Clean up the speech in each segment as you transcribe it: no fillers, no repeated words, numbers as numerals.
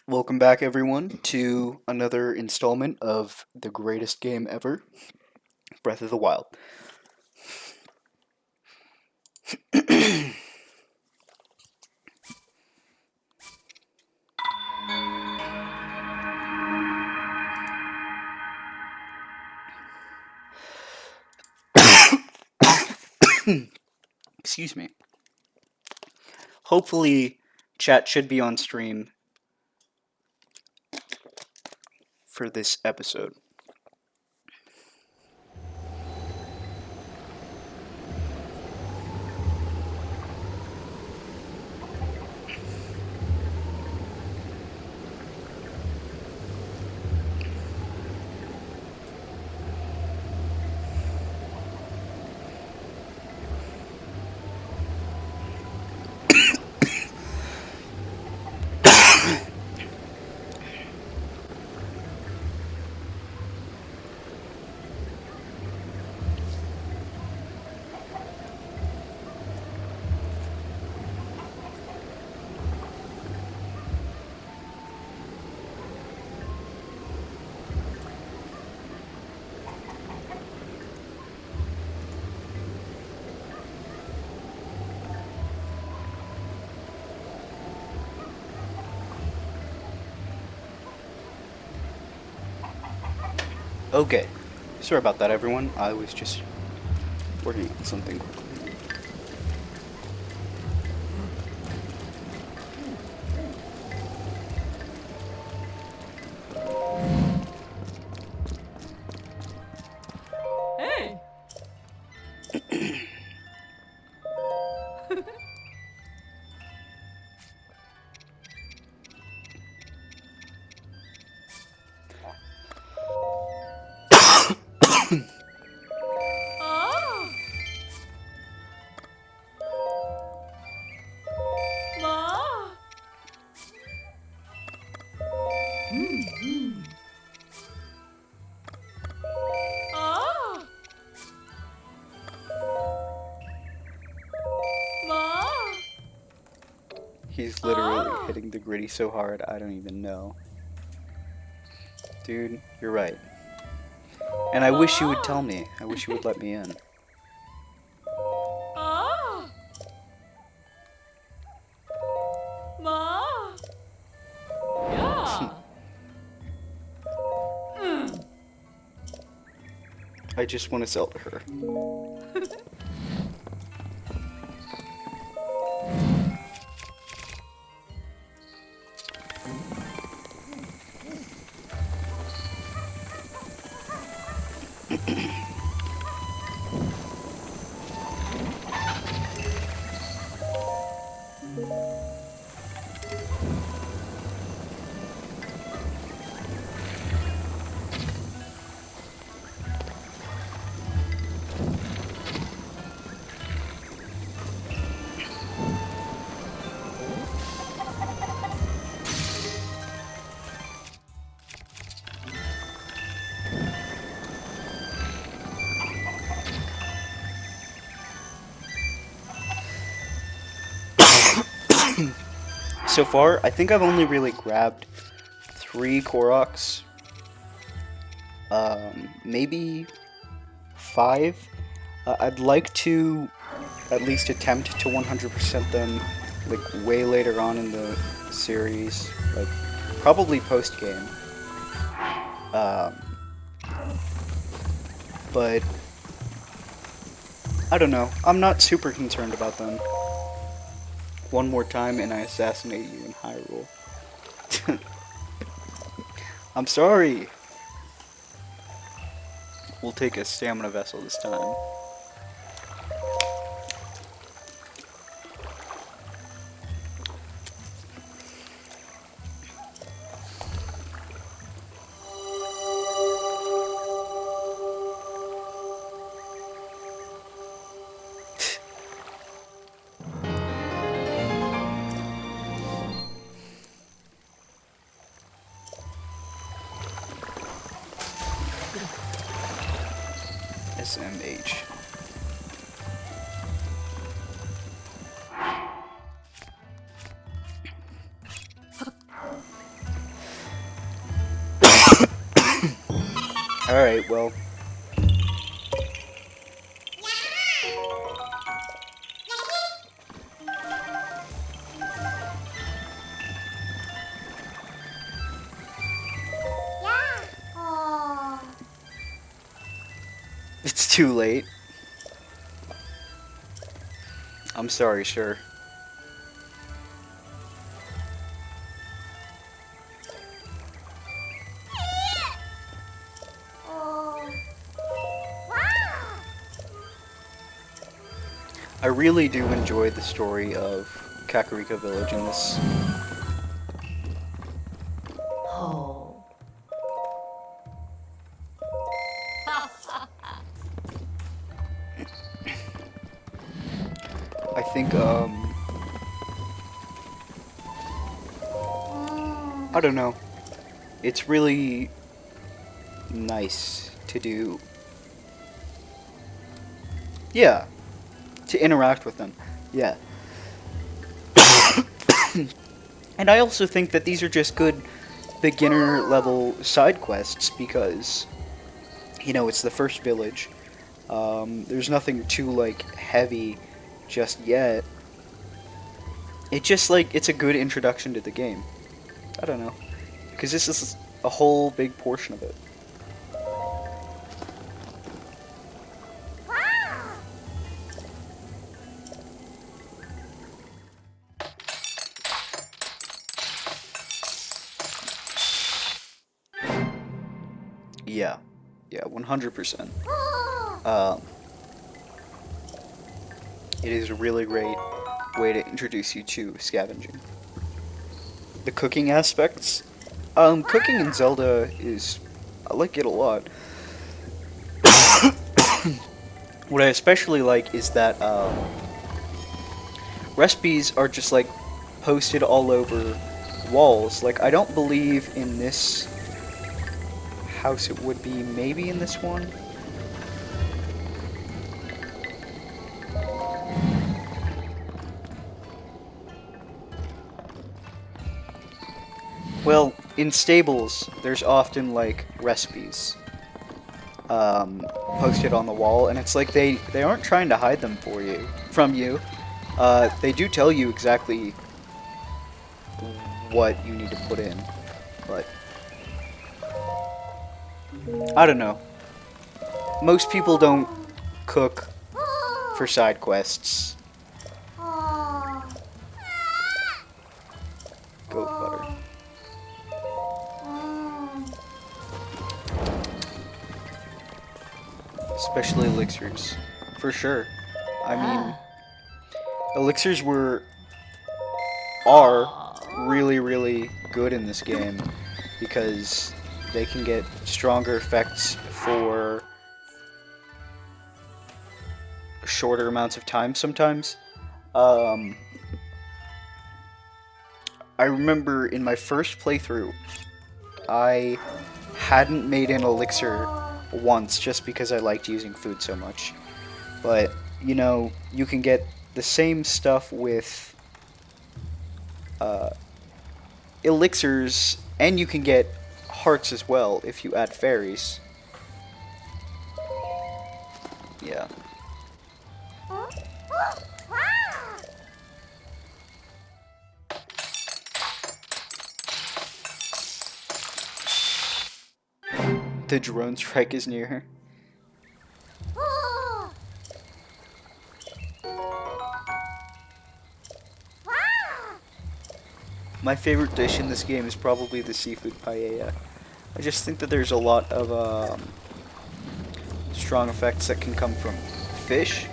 Welcome back, everyone, to another installment of the greatest game ever, Breath of the Wild. Excuse me. Hopefully, chat should be on stream for this episode. Okay, sorry about that, everyone. I was just working on something quickly. Hey! Ah! Ma! Ah! Ma! He's literally Ah! hitting the gritty so hard, I don't even know. Dude, you're right. And I wish you would tell me. I wish you would let me in. Ah! Ma! Yeah! I just want to sell to her. So far, I think I've only really grabbed 3 Koroks. Maybe 5. I'd like to at least attempt to 100% them, like, way later on in the series. Like, probably post-game. But I don't know. I'm not super concerned about them. One more time and I assassinate you in Hyrule. I'm sorry! We'll take a stamina vessel this time. SMH. Alright, well. It's too late. I'm sorry, sir. I really do enjoy the story of Kakariko Village in this. Oh. I think, I don't know. It's really nice to do. Yeah, to interact with them. Yeah. And I also think that these are just good beginner level side quests because, you know, it's the first village. There's nothing too, like, heavy just yet. It just, like, it's a good introduction to the game. I don't know. Because this is a whole big portion of it. Yeah. Yeah, 100%. It is a really great way to introduce you to scavenging. The cooking aspects. Cooking in Zelda is... I like it a lot. What I especially like is that recipes are just like posted all over walls. Like, I don't believe in this house it would be, maybe in this one. Well, in stables, there's often like recipes posted on the wall, and it's like they aren't trying to hide them from you. They do tell you exactly what you need to put in, but I don't know. Most people don't cook for side quests. Goat butter. Especially elixirs. For sure. I mean, elixirs are really, really good in this game because they can get stronger effects for shorter amounts of time sometimes. I remember in my first playthrough, I hadn't made an elixir once just because I liked using food so much. But, you know, you can get the same stuff with elixirs, and you can get hearts as well if you add fairies. Yeah. The drone strike is near her. My favorite dish in this game is probably the seafood paella. I just think that there's a lot of strong effects that can come from fish,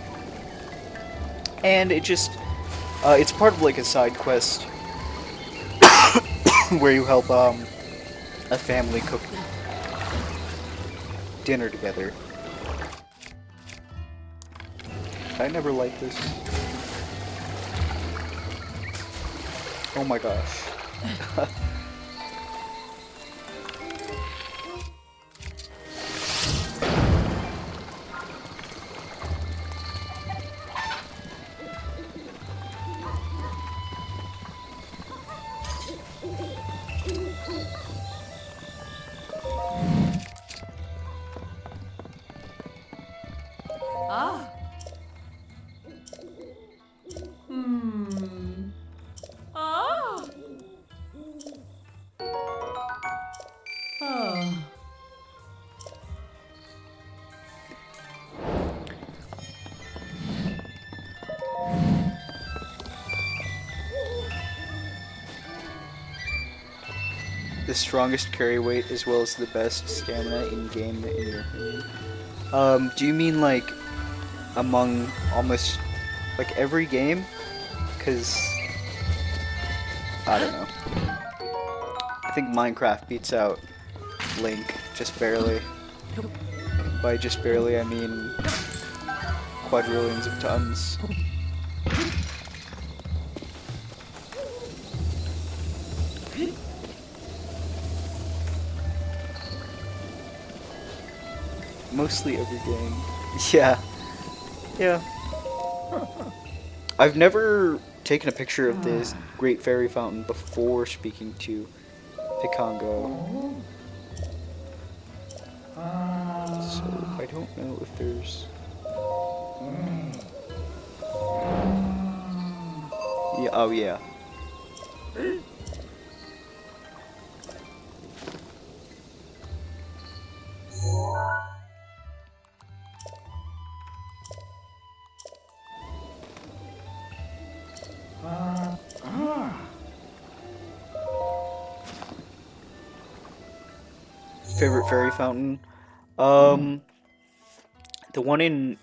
and it's part of like a side quest where you help a family cook dinner together. I never liked this. Oh my gosh. the strongest carry weight as well as the best stamina in game in your opinion? Do you mean like among almost like every game? Because I don't know. I think Minecraft beats out Link just barely. By just barely, I mean quadrillions of tons. Mostly every game. Yeah. Yeah. I've never taken a picture of this Great Fairy Fountain before speaking to Picongo. So I don't know if there's... Yeah, oh yeah. Favorite fairy fountain? Um, the one in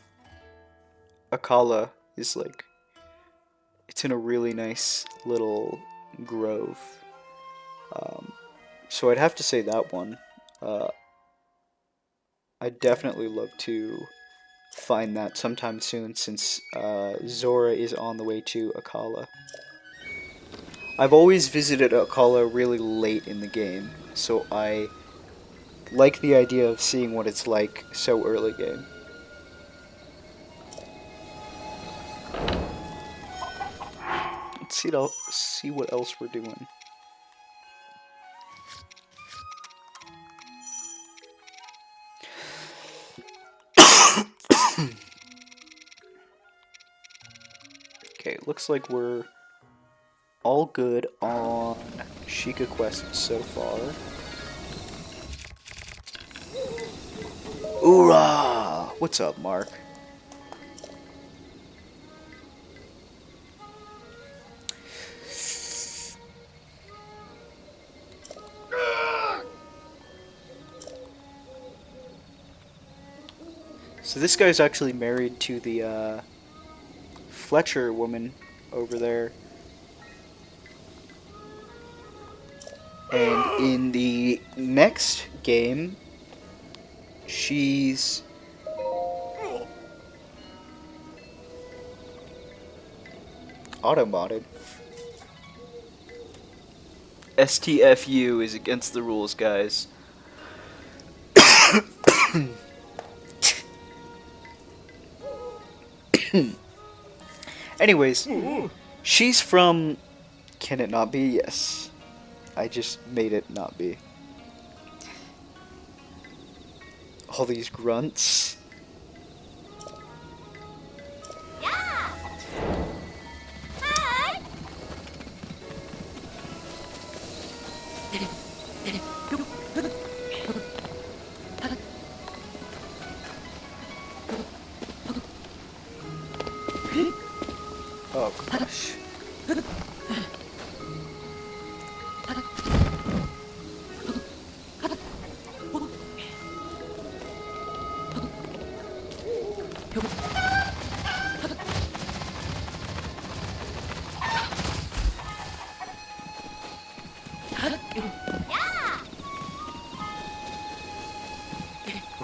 Akala is like, it's in a really nice little grove. So I'd have to say that one. Uh, I'd definitely love to find that sometime soon since Zora is on the way to Akala. I've always visited Akala really late in the game, so I like the idea of seeing what it's like so early game. Let's see what else we're doing. Okay, looks like we're all good on Sheikah Quest so far. Hoorah! What's up, Mark? So this guy's actually married to the Fletcher woman over there. And in the next game, she's auto-modded. STFU is against the rules, guys. Anyways, she's from... Can it not be? Yes. I just made it not be. All these grunts. Yeah. Hi. Oh gosh.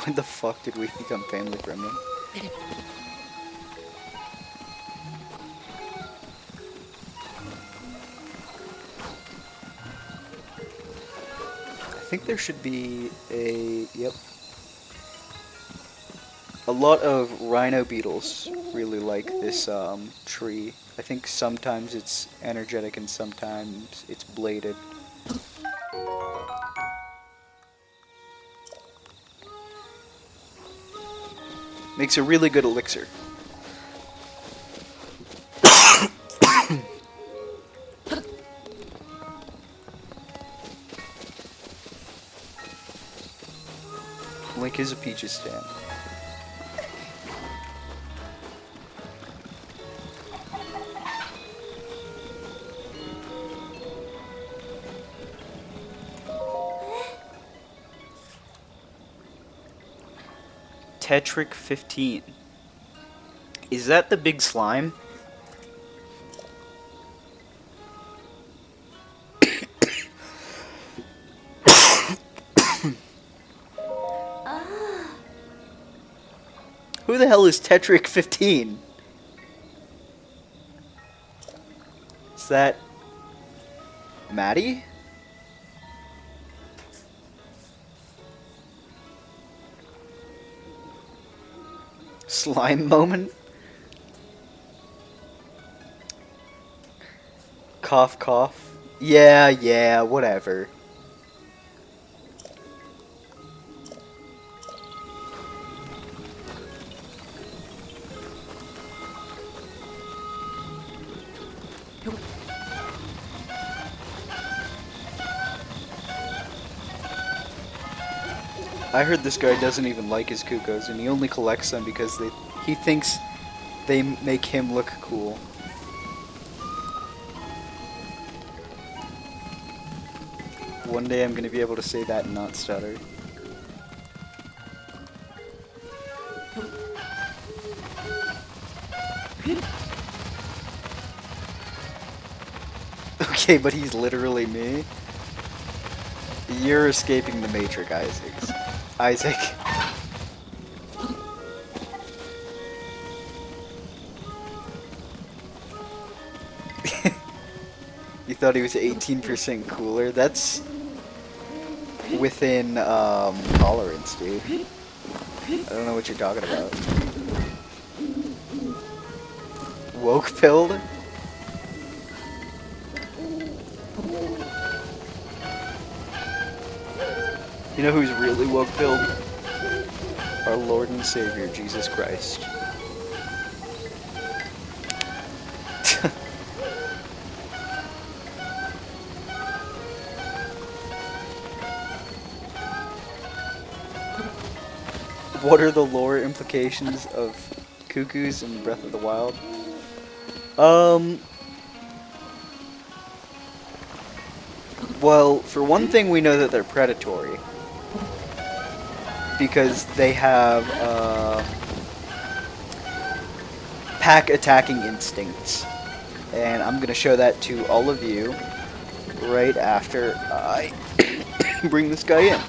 When the fuck did we become family friendly? I think there should be a... Yep. A lot of rhino beetles really like this tree. I think sometimes it's energetic and sometimes it's bladed. Makes a really good elixir. Link is a Peaches stan. Tetrick 15. Is that the big slime? Who the hell is Tetrick 15? Is that Maddie? Slime moment? Cough, cough. Yeah, whatever. I heard this guy doesn't even like his Kukos, and he only collects them because he thinks they make him look cool. One day I'm gonna be able to say that and not stutter. Okay, but he's literally me. You're escaping the Matrix, Isaac. You thought he was 18% cooler? That's within tolerance, dude. I don't know what you're talking about. Woke pilled? You know who's really woke pilled? Our Lord and Savior, Jesus Christ. What are the lore implications of cuckoos in Breath of the Wild? Well, for one thing, we know that they're predatory. Because they have, pack attacking instincts. And I'm gonna show that to all of you right after I bring this guy in.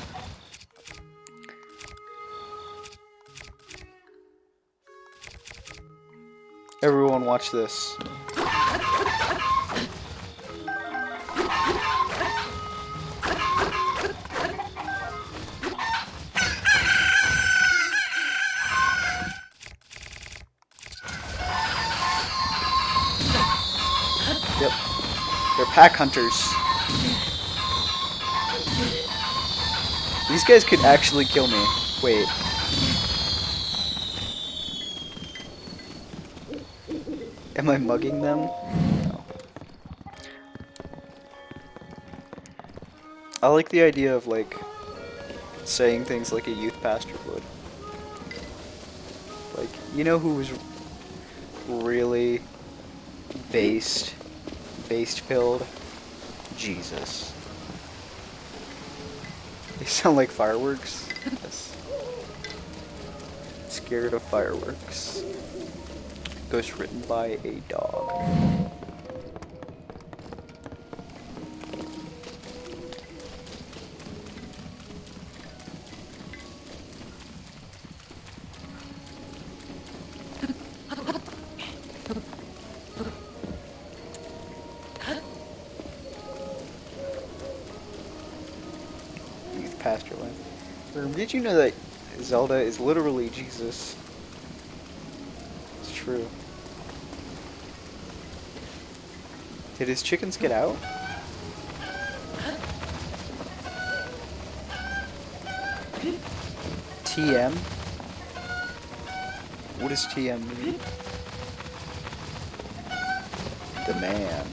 Everyone watch this. Yep. They're pack hunters. These guys could actually kill me. Wait. Am I mugging them? No. I like the idea of, like, saying things like a youth pastor would. Like, you know who was really based pilled? Jesus. They sound like fireworks. Yes. Scared of fireworks. Ghostwritten by a dog. Youth pastor line. Did you know that Zelda is literally Jesus? It's true. Did his chickens get out? TM? What does TM mean? The man.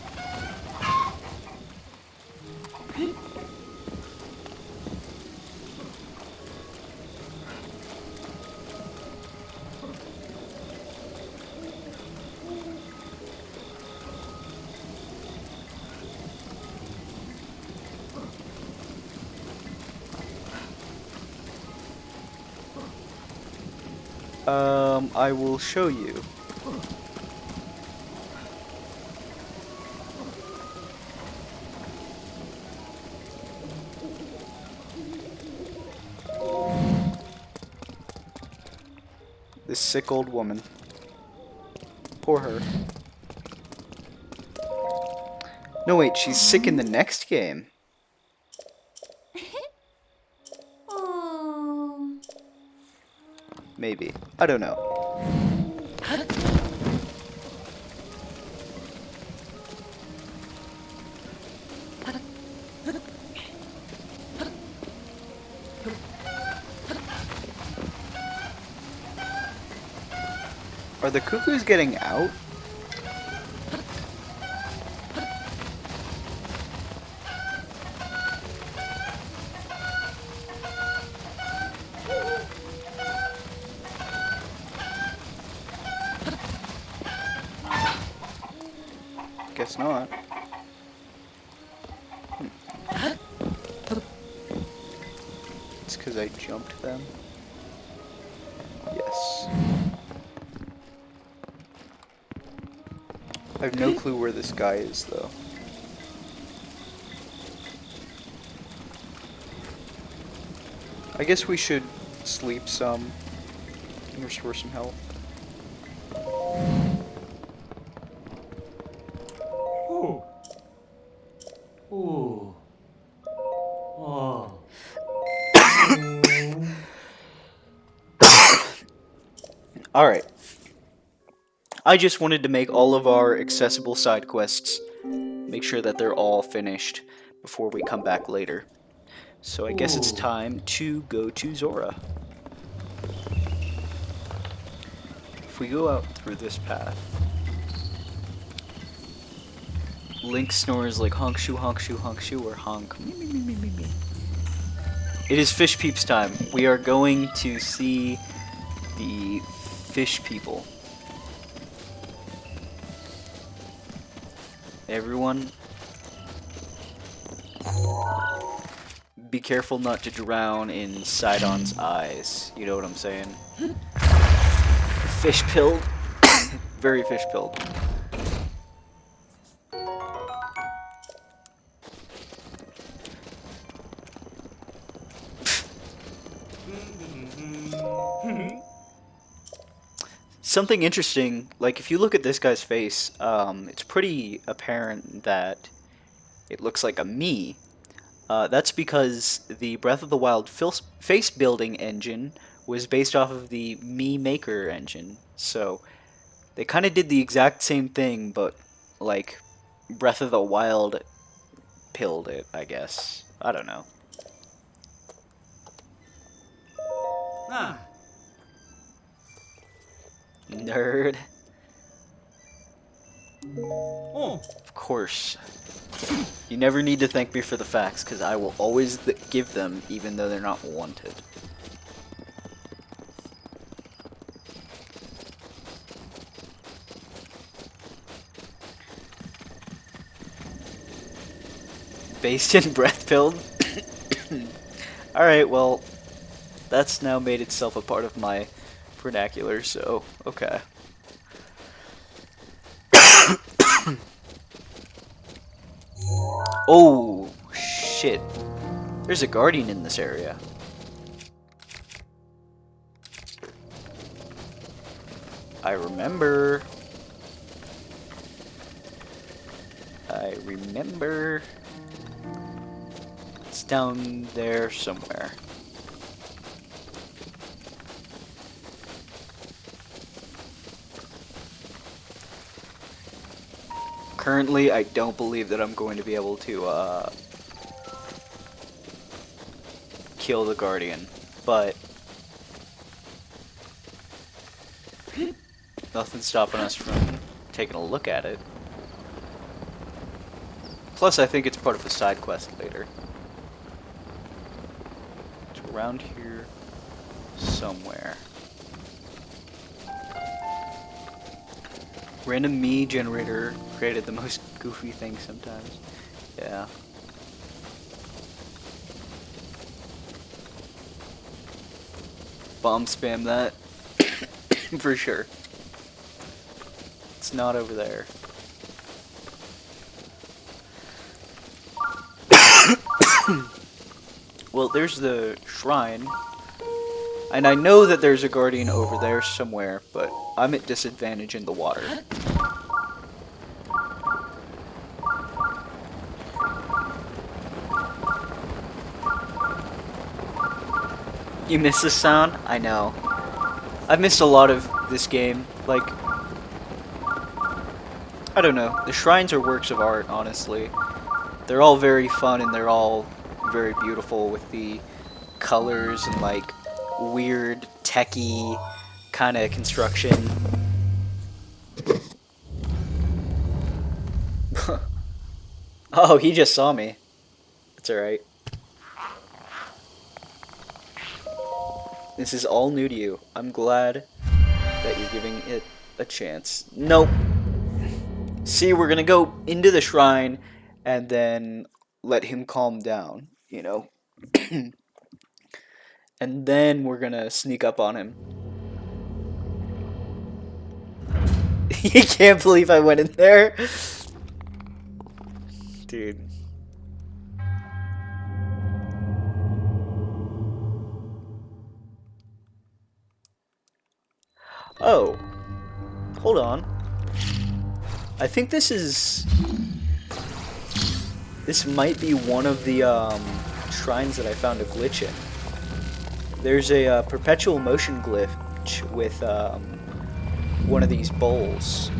I will show you. This sick old woman. Poor her. No, wait, she's sick in the next game. Oh. Maybe. I don't know. Are the cuckoos getting out? Guess not. It's because I jumped them. Yes. I have no clue where this guy is, though. I guess we should sleep some and restore some health. Ooh. Ooh. Oh. Alright. I just wanted to make all of our accessible side quests, make sure that they're all finished before we come back later. So I guess it's Ooh. time to go to Zora. If we go out through this path, Link snores like honk shoo honk shoo honk shoo or honk. Me, me, me, me, me, me. It is fish peeps time. We are going to see the fish people. Everyone, be careful not to drown in Sidon's eyes. You know what I'm saying? Fish pilled. Very fish pilled. Something interesting, like if you look at this guy's face, it's pretty apparent that it looks like a me. That's because the Breath of the Wild face building engine was based off of the Me Maker engine. So they kind of did the exact same thing, but like Breath of the Wild pilled it, I guess. I don't know. Ah. Nerd. Oh. Of course. You never need to thank me for the facts, because I will always give them, even though they're not wanted. Based in breath pilled? Alright, well, that's now made itself a part of my vernacular, so, okay. Oh, shit. There's a guardian in this area. I remember. It's down there somewhere. Currently, I don't believe that I'm going to be able to kill the Guardian, but nothing's stopping us from taking a look at it. Plus, I think it's part of the side quest later. It's around here somewhere. Random me generator created the most goofy things sometimes. Yeah. Bomb spam that. For sure. It's not over there. Well, there's the shrine. And I know that there's a guardian over there somewhere, but I'm at disadvantage in the water. You miss the sound? I know. I've missed a lot of this game. Like, I don't know. The shrines are works of art, honestly. They're all very fun and they're all very beautiful with the colors and like weird techie kind of construction. Oh, he just saw me. It's alright. This is all new to you. I'm glad that you're giving it a chance. Nope. See, we're gonna go into the shrine and then let him calm down, you know? And then we're gonna sneak up on him. You can't believe I went in there. Dude. Oh. Hold on. I think this is... This might be one of the shrines that I found a glitch in. There's a perpetual motion glitch with one of these bowls.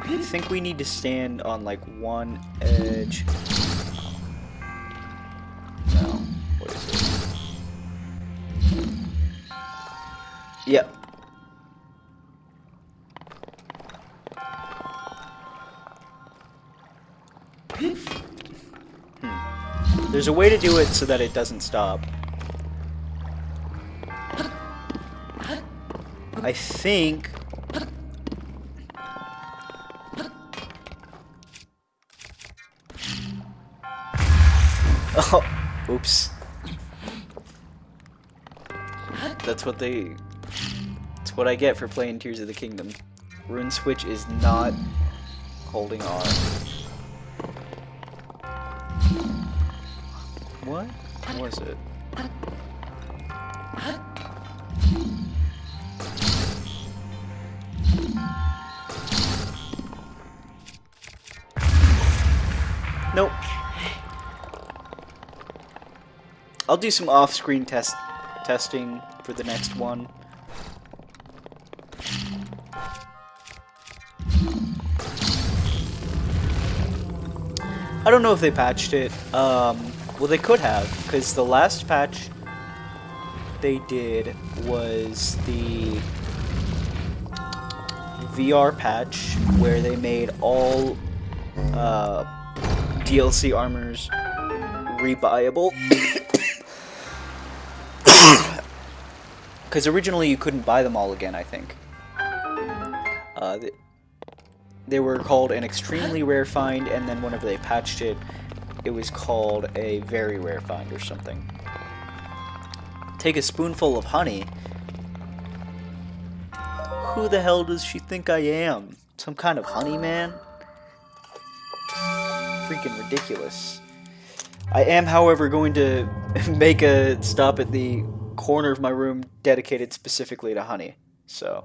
I think we need to stand on like one edge. No, what is it? Yep. There's a way to do it so that it doesn't stop. I think... Oh, oops. That's what I get for playing Tears of the Kingdom. Rune Switch is not holding R. What was it? Nope. I'll do some off-screen testing for the next one. I don't know if they patched it. Well, they could have, because the last patch they did was the VR patch where they made all DLC armors rebuyable. Because originally you couldn't buy them all again, I think. They were called an extremely rare find, and then whenever they patched it, it was called a very rare find or something. Take a spoonful of honey. Who the hell does she think I am? Some kind of honey man? Freaking ridiculous. I am, however, going to make a stop at the corner of my room dedicated specifically to honey. So...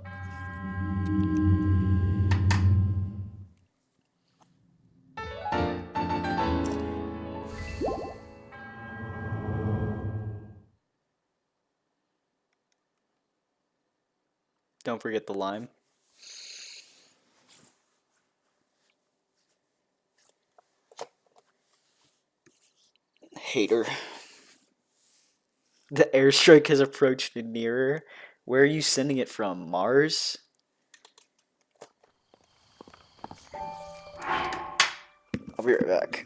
Don't forget the lime. Hater. The airstrike has approached nearer. Where are you sending it from? Mars? I'll be right back.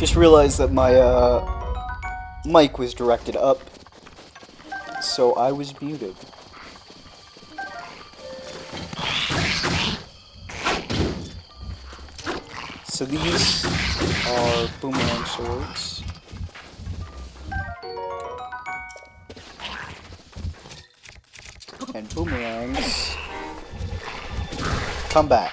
Just realized that my mic was directed up, so I was muted. So these are boomerang swords. And boomerangs come back.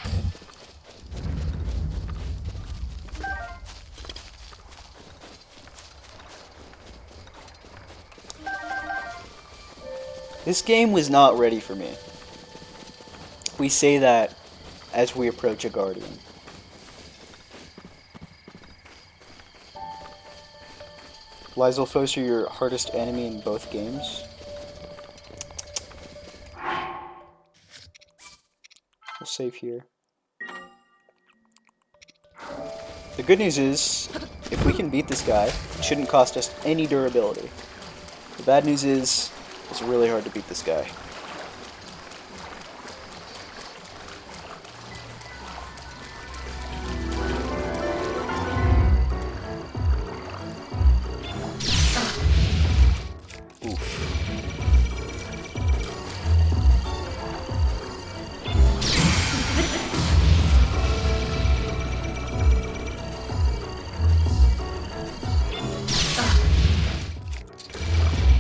This game was not ready for me. We say that as we approach a guardian. Lysolphos are your hardest enemy in both games. We'll save here. The good news is, if we can beat this guy, it shouldn't cost us any durability. The bad news is, it's really hard to beat this guy.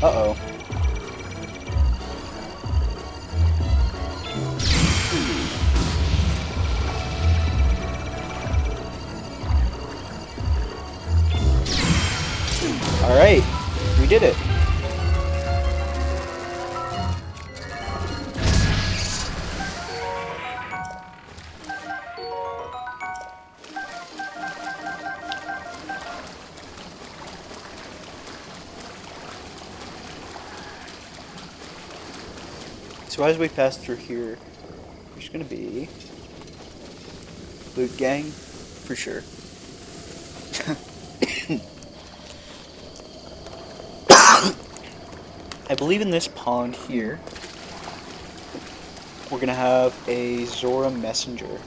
Uh-oh. Alright, we did it. So as we pass through here, there's gonna be loot gang, for sure. I believe in this pond here, we're gonna have a Zora messenger.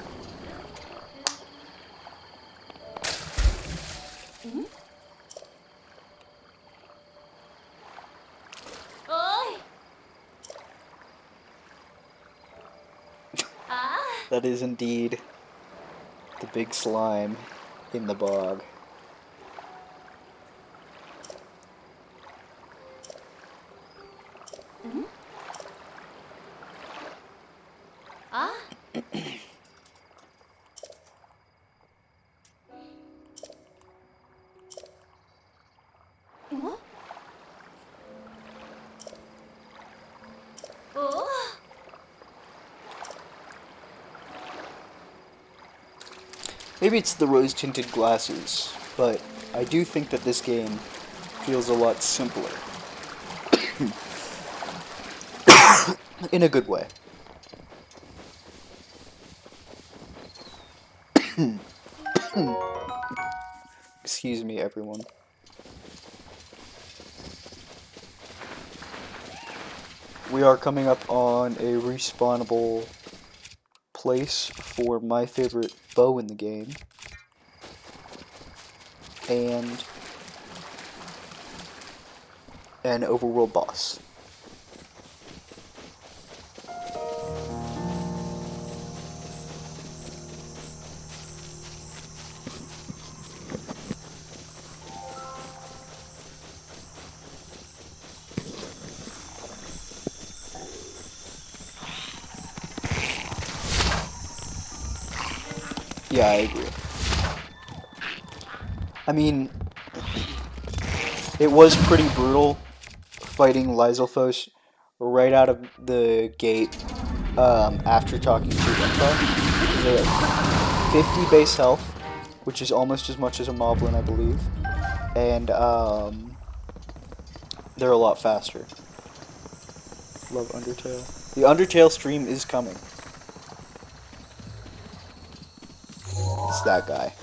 Oi! That is indeed the big slime in the bog. Oh! Maybe it's the rose-tinted glasses, but I do think that this game feels a lot simpler. In a good way. Excuse me, everyone. We are coming up on a respawnable place for my favorite bow in the game. And an overworld boss. Yeah, I agree. I mean, it was pretty brutal fighting Lysolphos right out of the gate after talking to Impa. They're at 50 base health, which is almost as much as a Moblin, I believe. And they're a lot faster. Love Undertale. The Undertale stream is coming. It's that guy.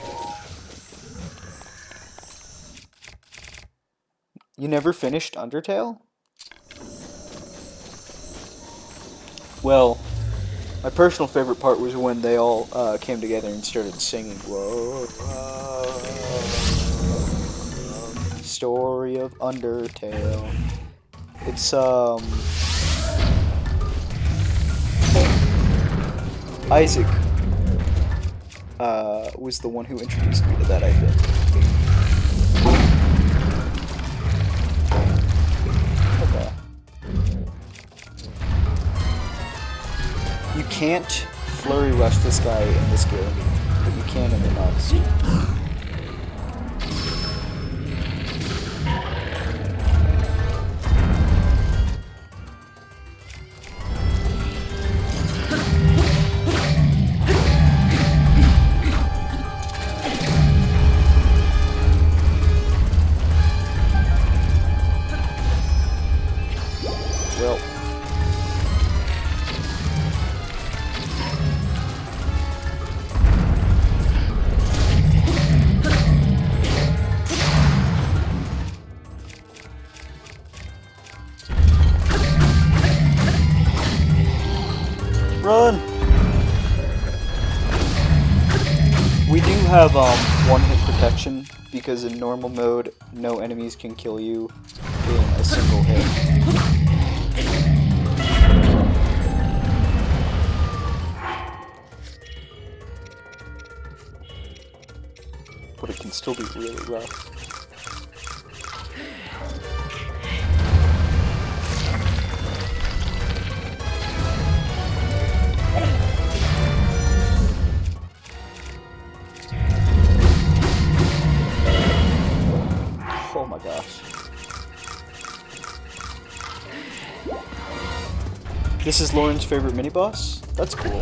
You never finished Undertale? Well, my personal favorite part was when they all came together and started singing. Whoa, whoa, story of Undertale. It's Isaac was the one who introduced me to that, I think. Okay. You can't flurry rush this guy in this game, but you can in the next. Well, run! We do have one-hit protection because in normal mode, no enemies can kill you in a single hit. But it can still be really rough. Oh my gosh. This is Lauren's favorite mini-boss? That's cool.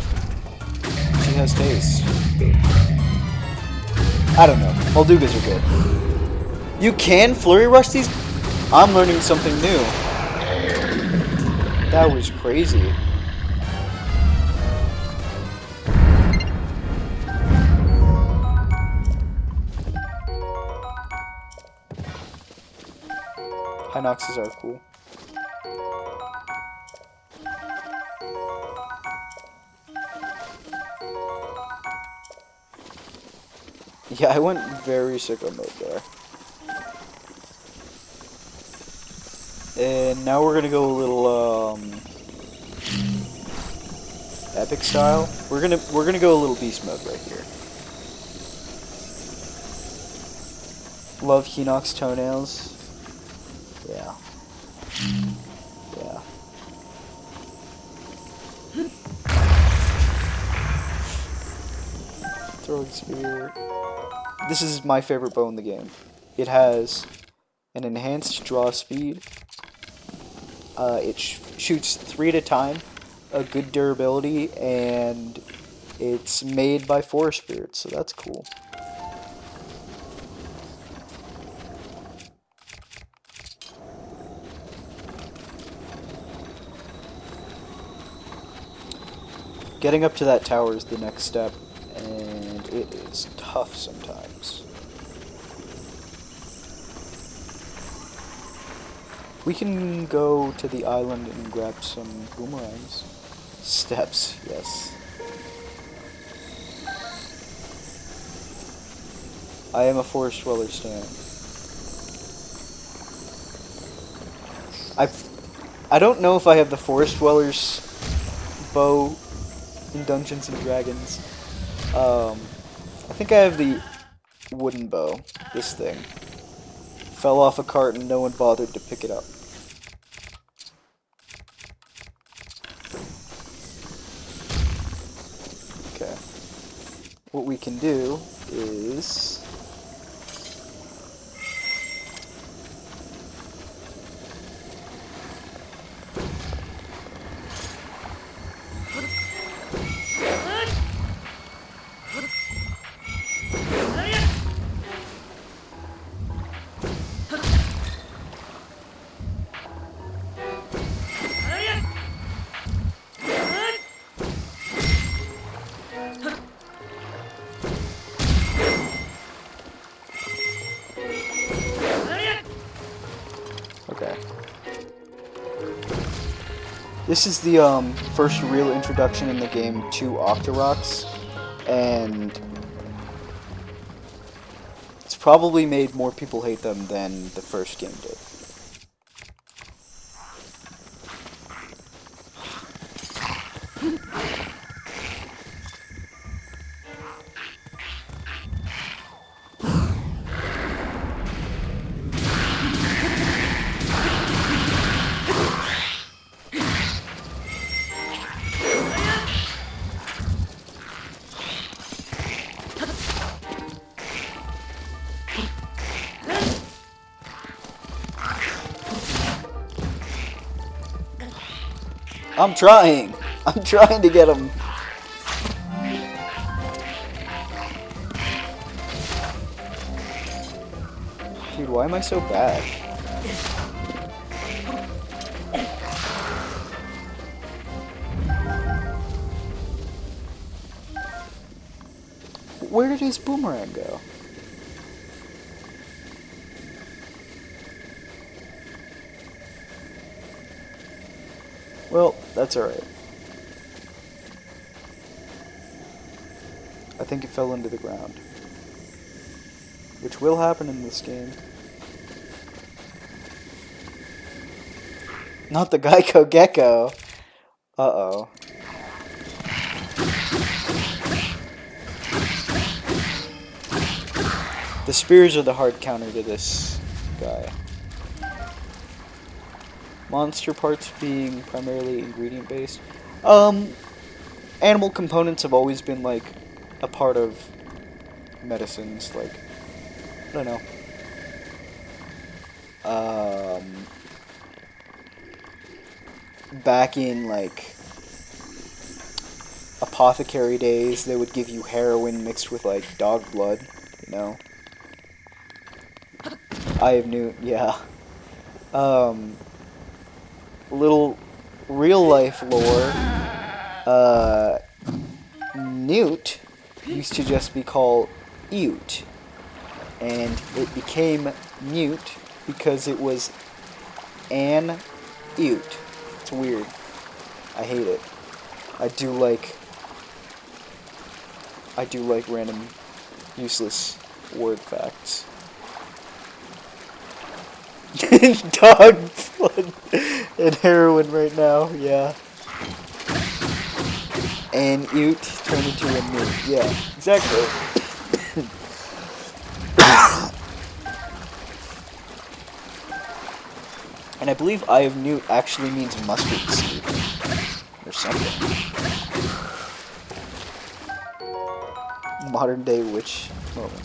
She has taste. I don't know. Moldugas are good. You can flurry rush these? I'm learning something new. That was crazy. Hinoxes are cool. Yeah, I went very sicko mode there. And now we're gonna go a little epic style. We're gonna go a little beast mode right here. Love Hinox toenails. Yeah. Yeah. Throwing spear. This is my favorite bow in the game. It has an enhanced draw speed. It shoots 3 at a time, a good durability, and it's made by forest spirits, so that's cool. Getting up to that tower is the next step, and it is tough sometimes. We can go to the island and grab some boomerangs. Steps, yes. I am a forest dweller stan. I don't know if I have the forest dwellers bow in Dungeons and Dragons. I think I have the wooden bow. This thing. Fell off a cart and no one bothered to pick it up. Okay. What we can do is... Okay. This is the first real introduction in the game to Octoroks, and it's probably made more people hate them than the first game did. I'm trying! I'm trying to get him! Dude, why am I so bad? Where did his boomerang go? Well, that's alright. I think it fell into the ground. Which will happen in this game. Not the Geico Gecko! Uh-oh. The spears are the hard counter to this guy. Monster parts being primarily ingredient based. Animal components have always been like a part of medicines, like I don't know. Back in like apothecary days, they would give you heroin mixed with like dog blood, you know. I have new, yeah. Little real life lore, Newt used to just be called Ute, and it became Mute because it was an Ute. It's weird. I hate it. I do like random useless word facts. Dog blood and heroin right now, yeah. And Ute turned into a Newt, yeah, exactly. And I believe Eye of Newt actually means mustard seed. Or something. Modern day witch moment.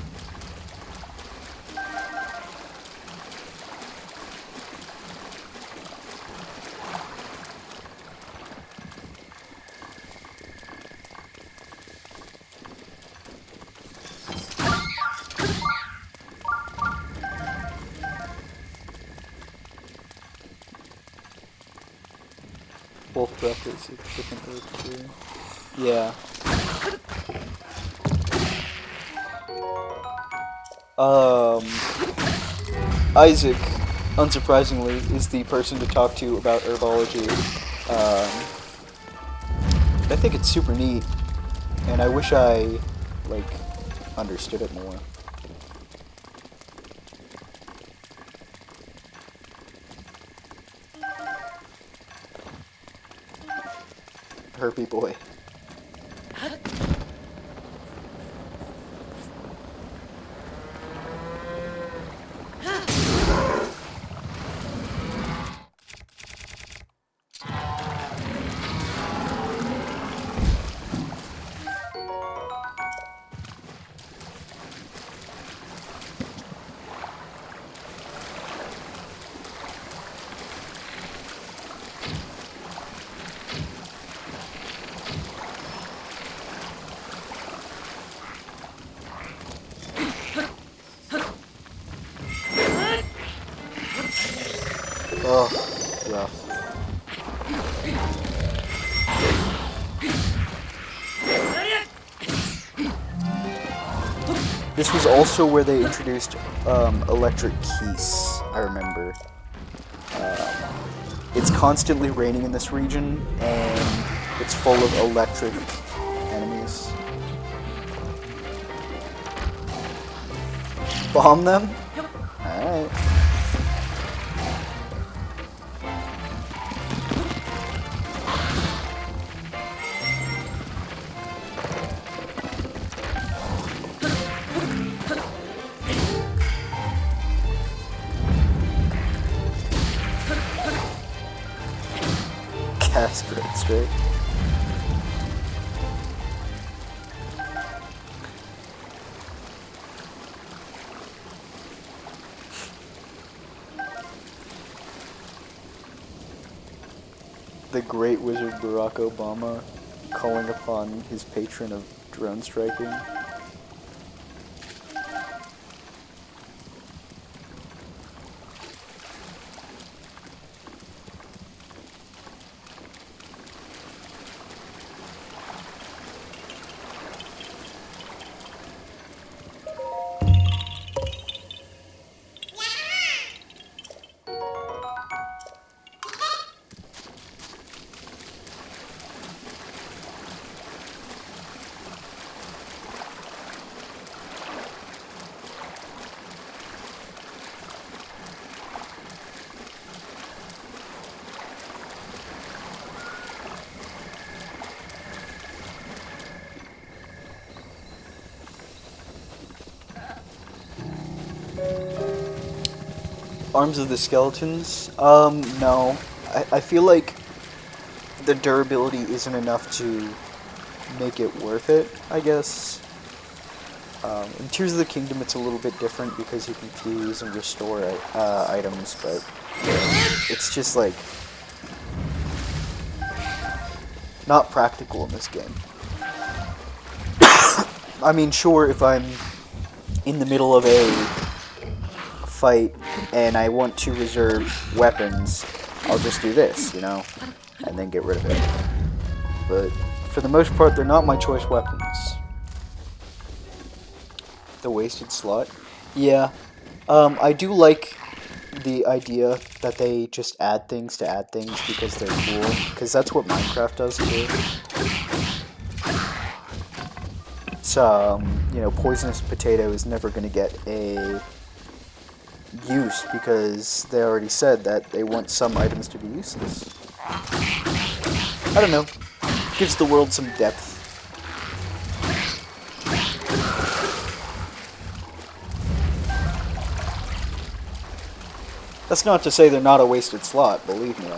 Wolf breath is a different word too. Yeah. Isaac, unsurprisingly, is the person to talk to about herbology. I think it's super neat, and I wish I, like, understood it more. Herpy boy. Oh, rough. This was also where they introduced electric keys, I remember. It's constantly raining in this region, and it's full of electric enemies. Bomb them? Alright. Castrate straight. The great wizard Barack Obama calling upon his patron of drone striking. Arms of the Skeletons? No. I feel like the durability isn't enough to make it worth it, I guess. In Tears of the Kingdom it's a little bit different because you can fuse and restore items, but it's just like not practical in this game. I mean, sure, if I'm in the middle of a fight and I want to reserve weapons, I'll just do this, you know, and then get rid of it. But for the most part, they're not my choice weapons. The wasted slot? Yeah. I do like the idea that they just add things to add things because they're cool, because that's what Minecraft does too. So, you know, poisonous potato is never going to get a use because they already said that they want some items to be useless. I don't know. Gives the world some depth. That's not to say they're not a wasted slot, believe me. I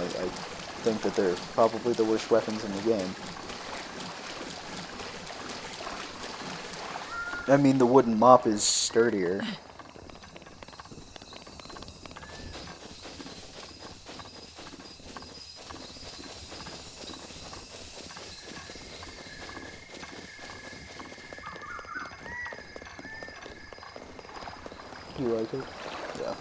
think that they're probably the worst weapons in the game. I mean, the wooden mop is sturdier. You like it? Yeah.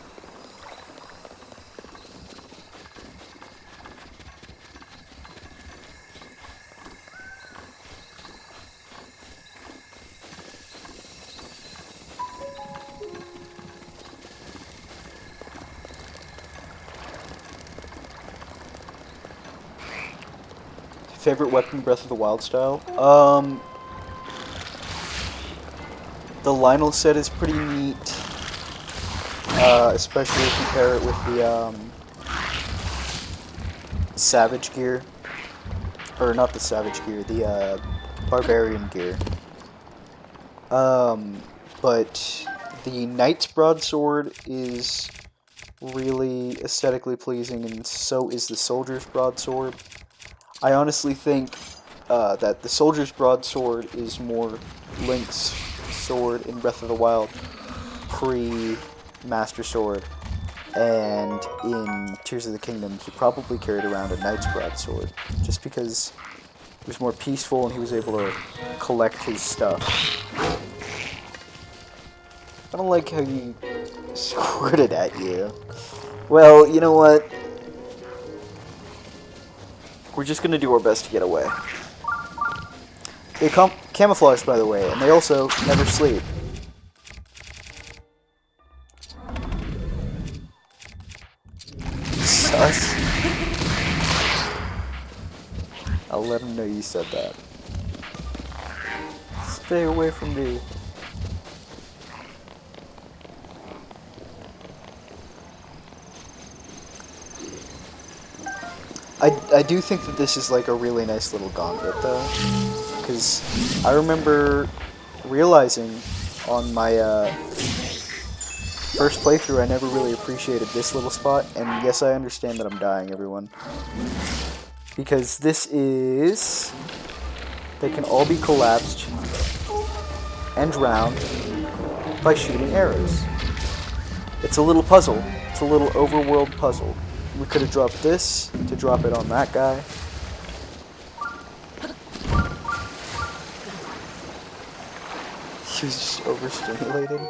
Favorite weapon, Breath of the Wild style? The Lionel set is pretty neat. Especially if you pair it with the, Savage gear. Or not the Savage gear, the, Barbarian gear. But the Knight's Broadsword is really aesthetically pleasing, and so is the Soldier's Broadsword. I honestly think that the Soldier's Broadsword is more Link's sword in Breath of the Wild pre-Master Sword, and in Tears of the Kingdom he probably carried around a Knight's Broadsword, just because it was more peaceful and he was able to collect his stuff. I don't like how you squirted at you. Well, you know what? We're just gonna do our best to get away. They camouflage, by the way, and they also never sleep. Sus. I'll let him know you said that. Stay away from me. I do think that this is like a really nice little gauntlet though, because I remember realizing on my first playthrough I never really appreciated this little spot, and yes, I understand that I'm dying, everyone. Because this is... They can all be collapsed and drowned by shooting arrows. It's a little puzzle. It's a little overworld puzzle. We could have dropped this to drop it on that guy. He was just overstimulated.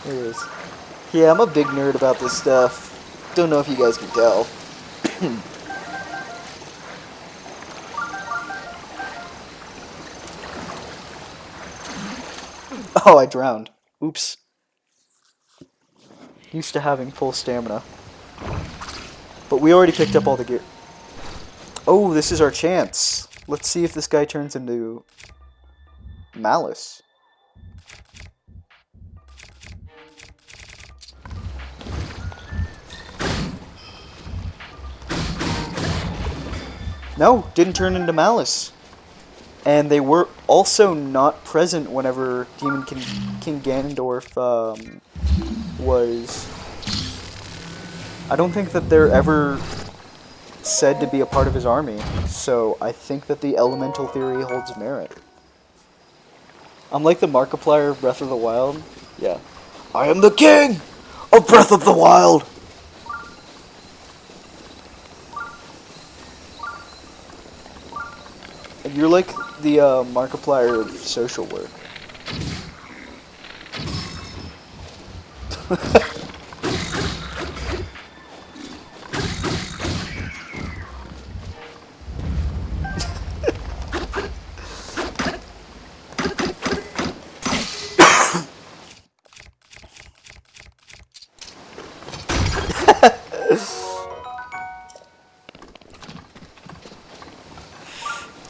There it is. Yeah, I'm a big nerd about this stuff. Don't know if you guys can tell. Oh, I drowned. Oops. Used to having full stamina. But we already picked up all the gear. Oh, this is our chance. Let's see if this guy turns into Malice. No, didn't turn into Malice. And they were also not present whenever Demon King Ganondorf was... I don't think that they're ever said to be a part of his army, so I think that the elemental theory holds merit. I'm like the Markiplier of Breath of the Wild. Yeah. I am the king of Breath of the Wild! And you're like the Markiplier of social work.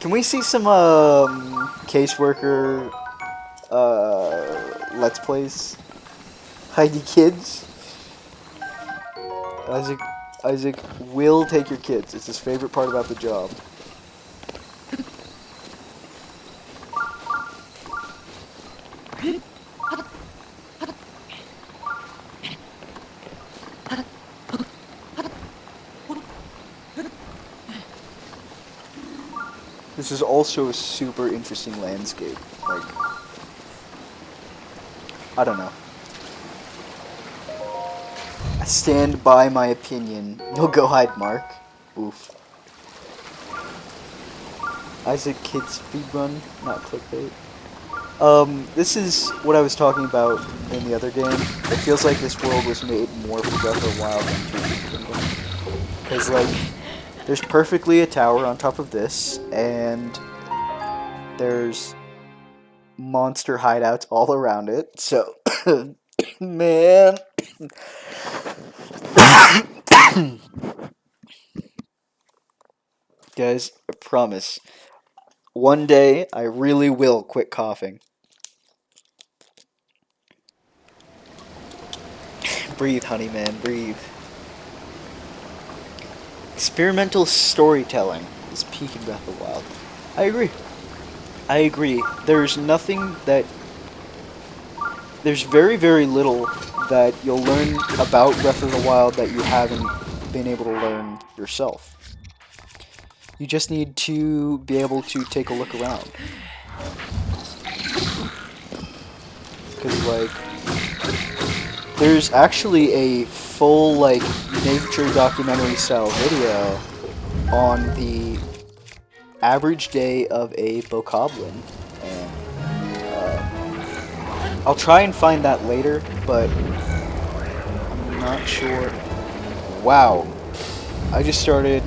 Can we see some caseworker let's plays? Heidi kids. Isaac will take your kids. It's his favorite part about the job. This is also a super interesting landscape. Like, I don't know. I stand by my opinion. No go hide, Mark. Oof. Isaac Kids speedrun, not clickbait. This is what I was talking about in the other game. It feels like this world was made more for Breath of the Wild than Tears of the Kingdom. Because, like, there's perfectly a tower on top of this, and there's monster hideouts all around it, so... Man... Guys, I promise. One day, I really will quit coughing. Breathe, honey man, breathe. Experimental storytelling is peak in Breath of the Wild. I agree. I agree. There's nothing that... There's very, very little that you'll learn about Breath of the Wild that you haven't been able to learn yourself. You just need to be able to take a look around. Because, like, there's actually a full, like, nature documentary style video on the average day of a bokoblin. And, I'll try and find that later, but I'm not sure. Wow. I just started...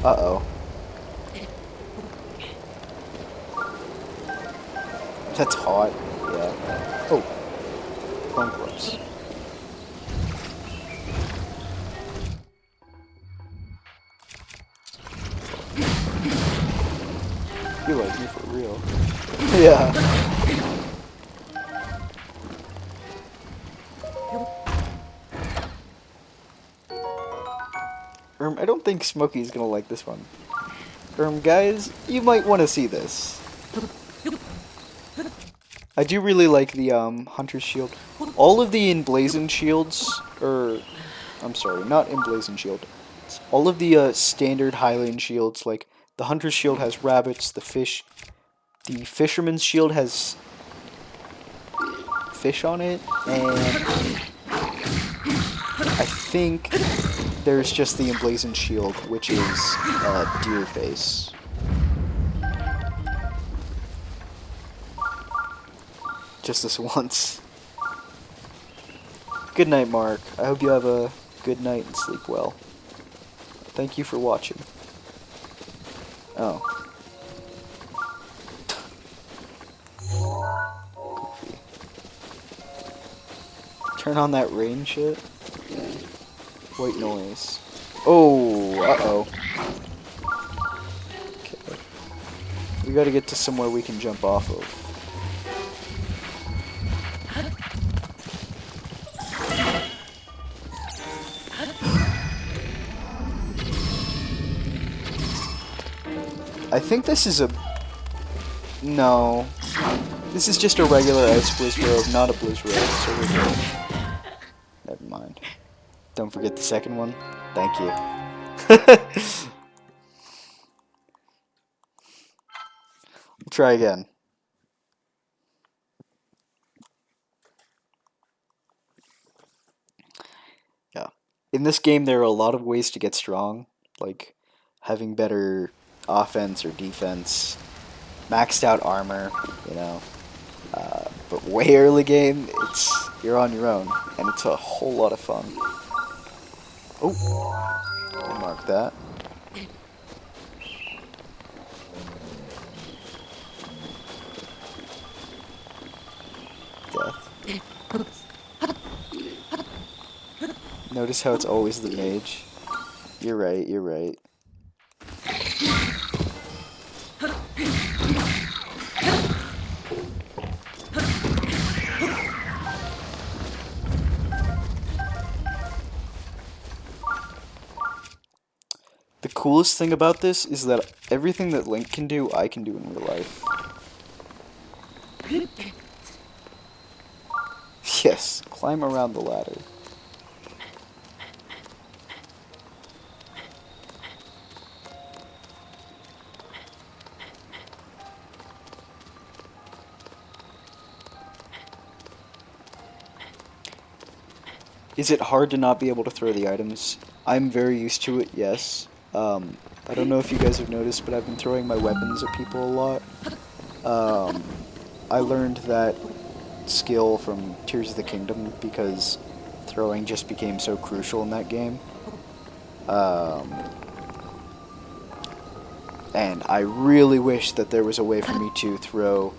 Uh-oh. That's hot. Yeah. Oh. Bone clips. You like me for real. Yeah. think Smokey's gonna like this one. Guys, you might want to see this. I do really like the Hunter's Shield. All of the emblazoned shields, I'm sorry, not emblazoned shield. All of the standard Highland shields, like the Hunter's Shield has rabbits, the Fisherman's Shield has fish on it, and I think there's just the emblazoned shield, which is deer face. Just this once. Good night, Mark. I hope you have a good night and sleep well. Thank you for watching. Oh. Goofy. Turn on that rain shit. Yeah. White noise. Oh, uh-oh. Okay. We gotta get to somewhere we can jump off of. I think this is a... No. This is just a regular Ice Blizz Robe, not a Blizz Robe, so we're good. Never mind. Don't forget the second one. Thank you. We'll try again. Yeah. In this game, there are a lot of ways to get strong, like having better offense or defense, maxed out armor, you know. But way early game, you're on your own, and it's a whole lot of fun. Oh, I'll mark that. Death. Notice how it's always the mage. You're right, you're right. The coolest thing about this is that everything that Link can do, I can do in real life. Yes, climb around the ladder. Is it hard to not be able to throw the items? I'm very used to it, yes. I don't know if you guys have noticed, but I've been throwing my weapons at people a lot. I learned that skill from Tears of the Kingdom because throwing just became so crucial in that game. And I really wish that there was a way for me to throw,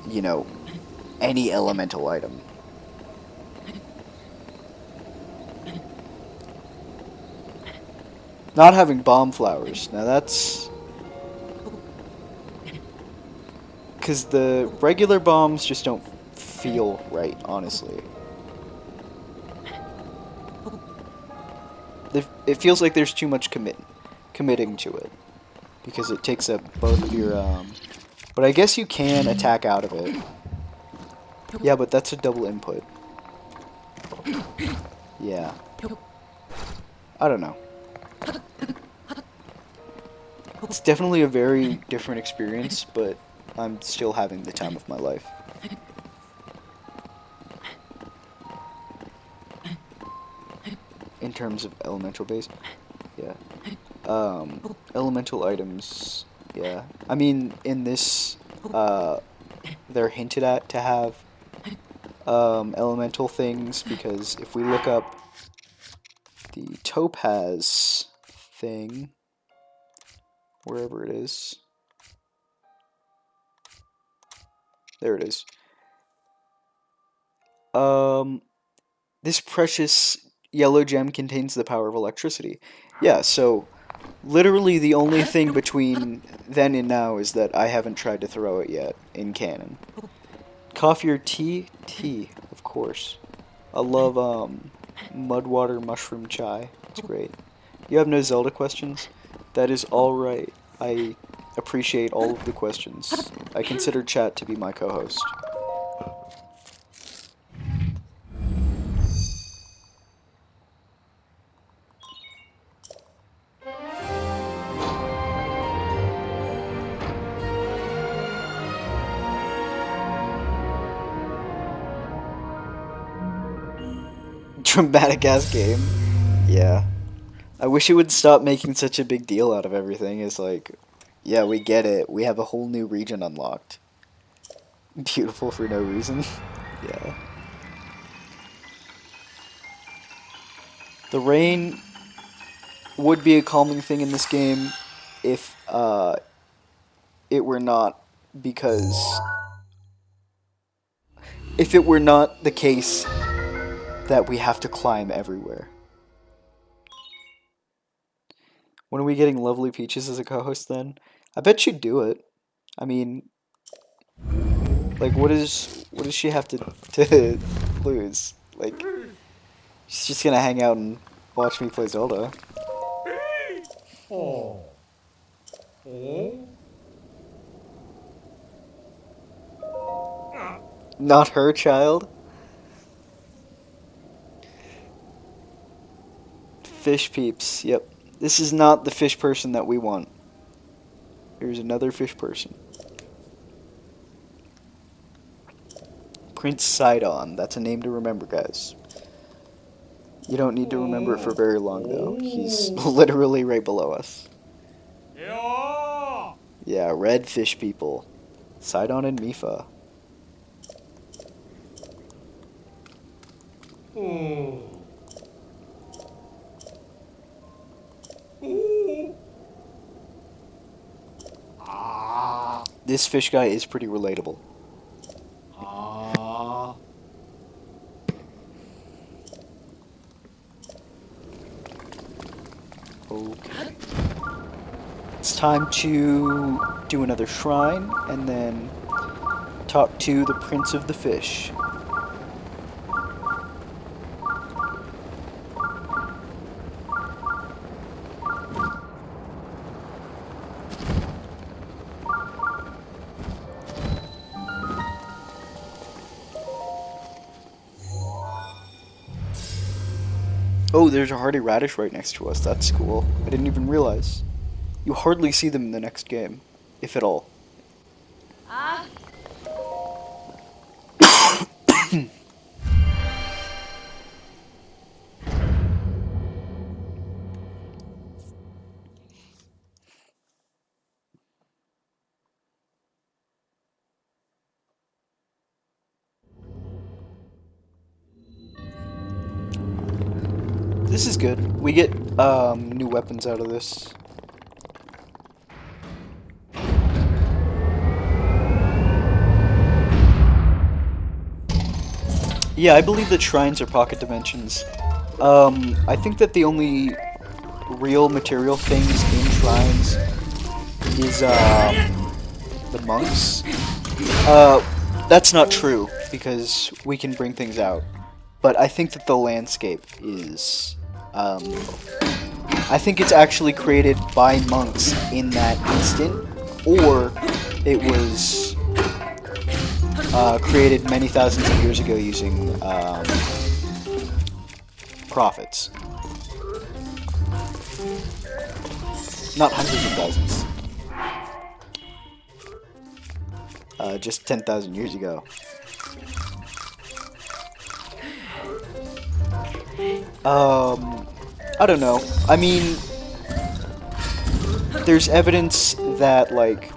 you know, any elemental item. Not having bomb flowers. Now that's... because the regular bombs just don't feel right, honestly. It feels like there's too much committing to it. Because it takes up both of your... But I guess you can attack out of it. Yeah, but that's a double input. Yeah. I don't know. It's definitely a very different experience, but I'm still having the time of my life. In terms of elemental base, yeah. Elemental items, yeah. I mean, in this, they're hinted at to have elemental things, because if we look up the topaz thing, wherever it is. There it is. This precious yellow gem contains the power of electricity. Yeah, so literally the only thing between then and now is that I haven't tried to throw it yet in canon. Coffee or tea? Tea, of course. I love Mudwater mushroom chai. It's great. You have no Zelda questions? That is alright. I appreciate all of the questions. I consider chat to be my co-host. Dramatic ass game. Yeah. I wish it would stop making such a big deal out of everything. It's like, yeah, we get it. We have a whole new region unlocked. Beautiful for no reason. Yeah. The rain would be a calming thing in this game if it were not because if it were not the case that we have to climb everywhere. When are we getting Lovely Peaches as a co-host then? I bet she'd do it. I mean, like what does she have to lose? Like she's just gonna hang out and watch me play Zelda. Oh. Oh. Not her child. Fish peeps. Yep. This is not the fish person that we want. Here's another fish person. Prince Sidon. That's a name to remember, guys. You don't need to remember it for very long, though. He's literally right below us. Yeah. Yeah, red fish people. Sidon and Mifa. Oh. Oh. Ah. This fish guy is pretty relatable. Ah. Okay. It's time to do another shrine and then talk to the Prince of the Fish. Oh, there's a hardy radish right next to us. That's cool. I didn't even realize. You hardly see them in the next game, if at all. Ah. This is good. We get new weapons out of this. Yeah, I believe that shrines are pocket dimensions. I think that the only real material things in shrines is the monks. That's not true because we can bring things out. But I think that the landscape is I think it's actually created by monks in that instant, or it was created many thousands of years ago using prophets. Not hundreds of thousands. Just 10,000 years ago. I don't know. I mean, there's evidence that, like,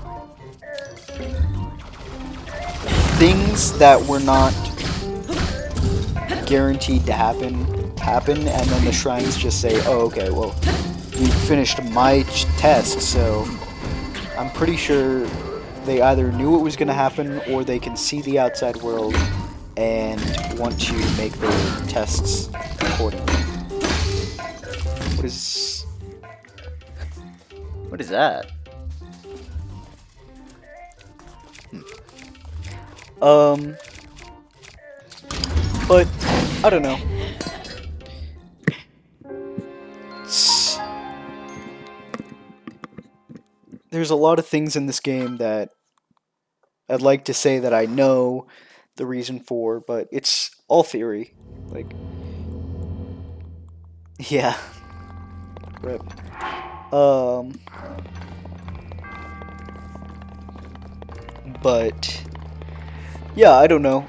things that were not guaranteed to happen, and then the shrines just say, oh, okay, well, you finished my test, so I'm pretty sure they either knew what was going to happen, or they can see the outside world and want to make their tests accordingly. What is that? But I don't know. there's a lot of things in this game that I'd like to say that I know the reason for, but it's all theory. Like, yeah, rip. Um, but yeah, I don't know.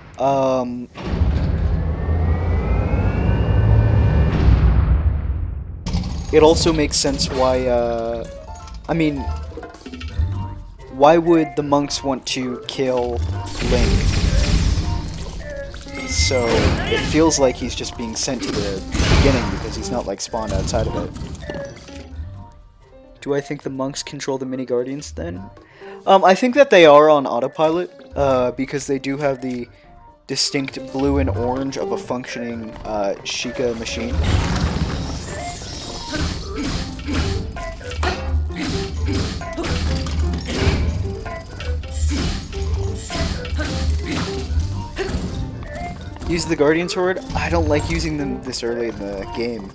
It also makes sense why. I mean, why would the monks want to kill Link? So it feels like he's just being sent to the beginning because he's not like spawned outside of it. Do I think the monks control the mini guardians then? I think that they are on autopilot because they do have the distinct blue and orange of a functioning Sheikah machine. Use the Guardian Sword? I don't like using them this early in the game.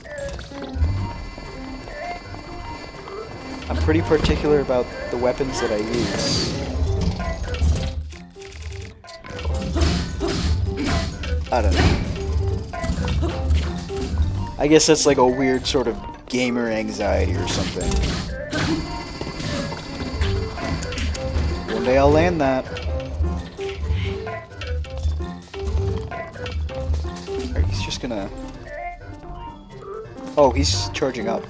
I'm pretty particular about the weapons that I use. I don't know. I guess that's like a weird sort of gamer anxiety or something. One day I'll land that. He's just gonna... Oh, he's charging up.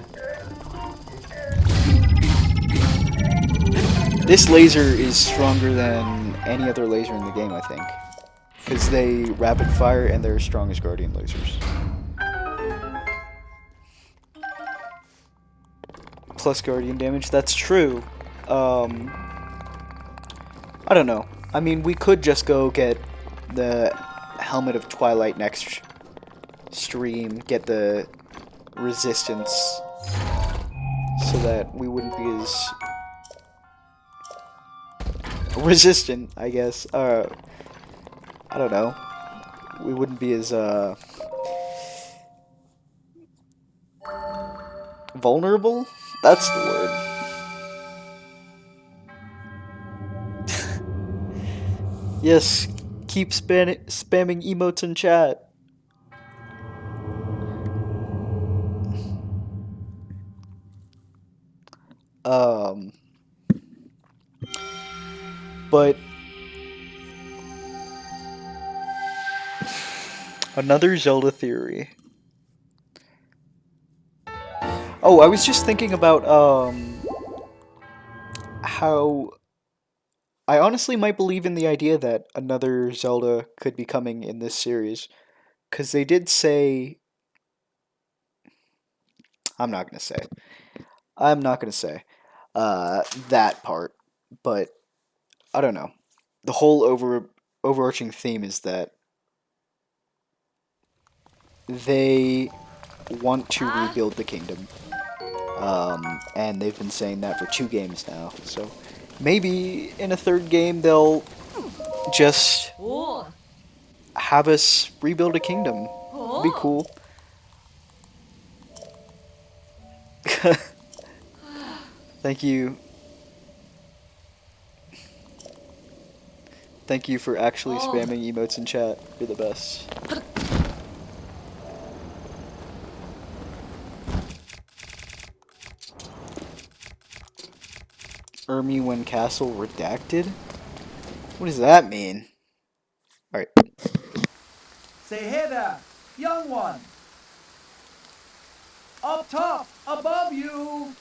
This laser is stronger than any other laser in the game, I think. Because they rapid fire and they're as strong as Guardian lasers. Plus Guardian damage, that's true. I don't know. I mean, we could just go get the Helmet of Twilight next stream, get the resistance, so that we wouldn't be as resistant, I guess. I don't know. We wouldn't be as vulnerable? That's the word. Yes, keep spamming emotes in chat. But another Zelda theory. Oh, I was just thinking about how I honestly might believe in the idea that another Zelda could be coming in this series, because they did say... I'm not gonna say. I'm not gonna say that part, but I don't know. The whole overarching theme is that they want to rebuild the kingdom, and they've been saying that for 2 games now. So maybe in a 3rd game they'll just have us rebuild a kingdom. It'd be cool. Thank you. Thank you for actually spamming emotes in chat. You're the best. Ermiwen Castle redacted? What does that mean? Alright. Say hey there, young one. Up top, above you.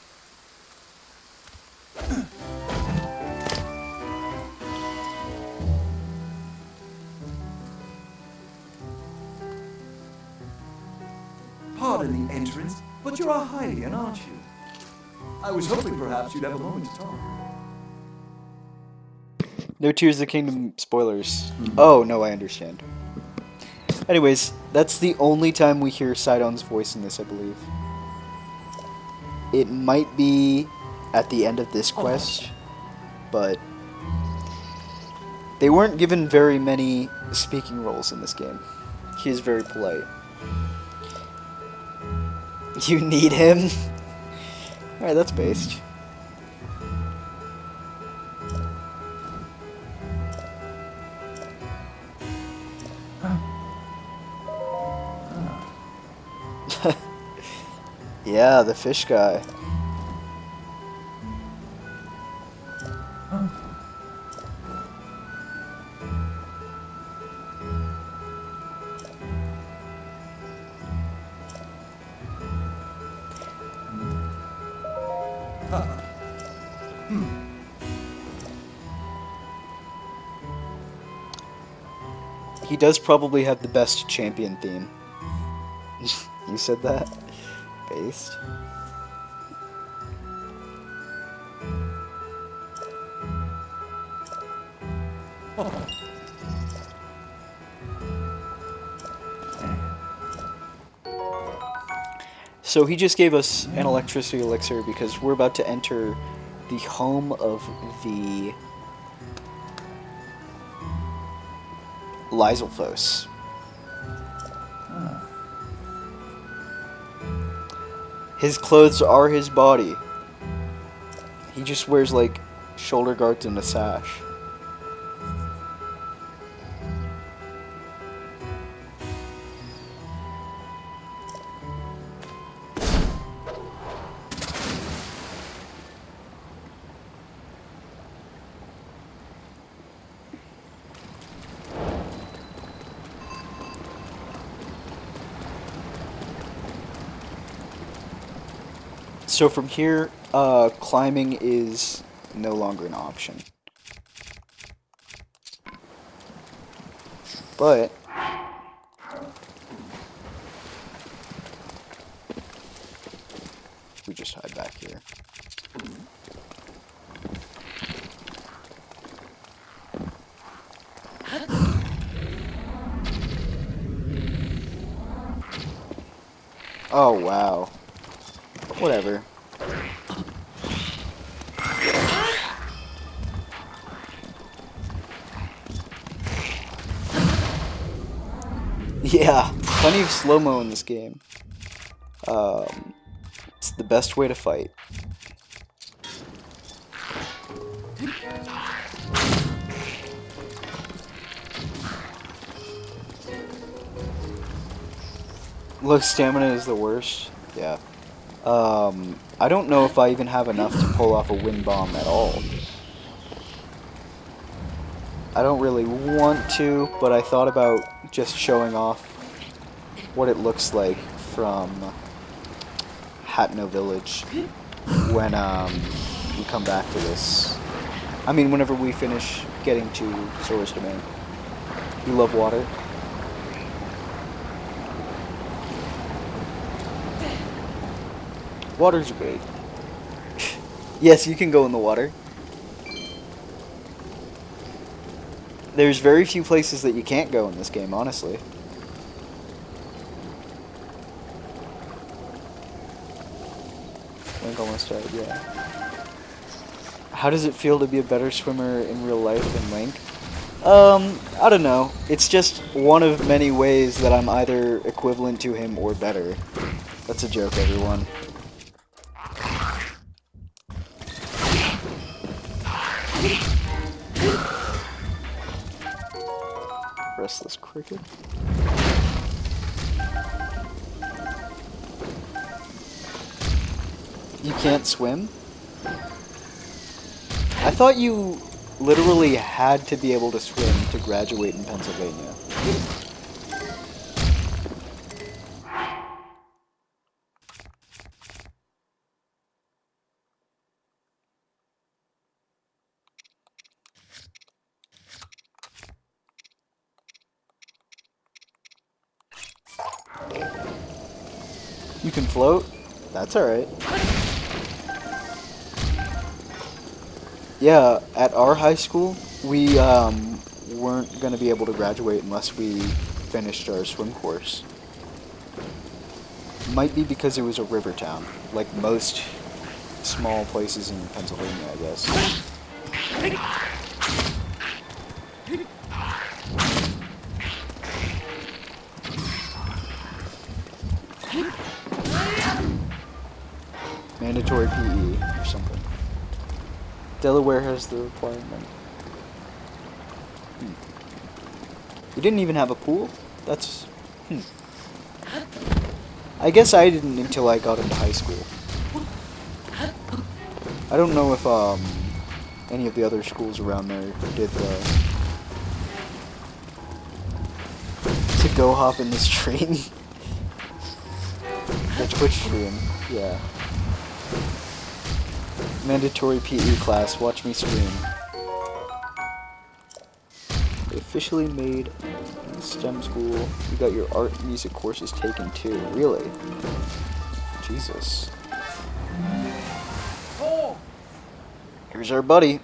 Pardon the entrance, but you're a Hylian, aren't you? I was hoping perhaps you'd have a moment to talk. No Tears of the Kingdom spoilers. Oh, no, I understand. Anyways, that's the only time we hear Sidon's voice in this, I believe. It might be at the end of this quest, but they weren't given very many speaking roles in this game. He is very polite. You need him? Alright, that's based. Yeah, the fish guy. He does probably have the best champion theme. You said that? Based? So he just gave us an electricity elixir because we're about to enter the home of the Lyselphos. His clothes are his body. He just wears like shoulder guards and a sash. So from here, climbing is no longer an option. But we just hide back here. Oh, wow. Whatever. Yeah, plenty of slow-mo in this game. It's the best way to fight. Look, stamina is the worst. Yeah. I don't know if I even have enough to pull off a wind bomb at all. I don't really want to, but I thought about just showing off what it looks like from Hatno Village when we come back to this. I mean, whenever we finish getting to Zora's Domain. You love water? Water's great. Yes, you can go in the water. There's very few places that you can't go in this game, honestly. Link almost died, yeah. How does it feel to be a better swimmer in real life than Link? I don't know. It's just one of many ways that I'm either equivalent to him or better. That's a joke, everyone. Restless cricket. You can't swim? I thought you literally had to be able to swim to graduate in Pennsylvania. You can float? That's alright. Yeah, at our high school, we weren't going to be able to graduate unless we finished our swim course. Might be because it was a river town, like most small places in Pennsylvania, I guess. Mandatory PE or something. Delaware has the requirement. You didn't even have a pool? That's... I guess I didn't until I got into high school. I don't know if any of the other schools around there did the to go hop in this train. The Twitch stream, yeah. Mandatory PE class, watch me stream. They officially made STEM school. You got your art and music courses taken too. Really? Jesus. Here's our buddy.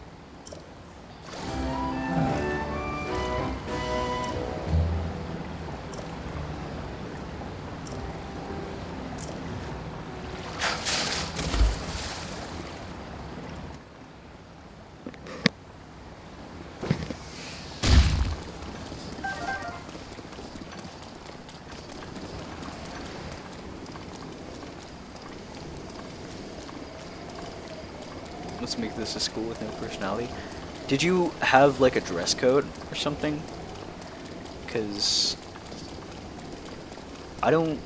Let's make this a school with no personality. Did you have like a dress code or something? Because I don't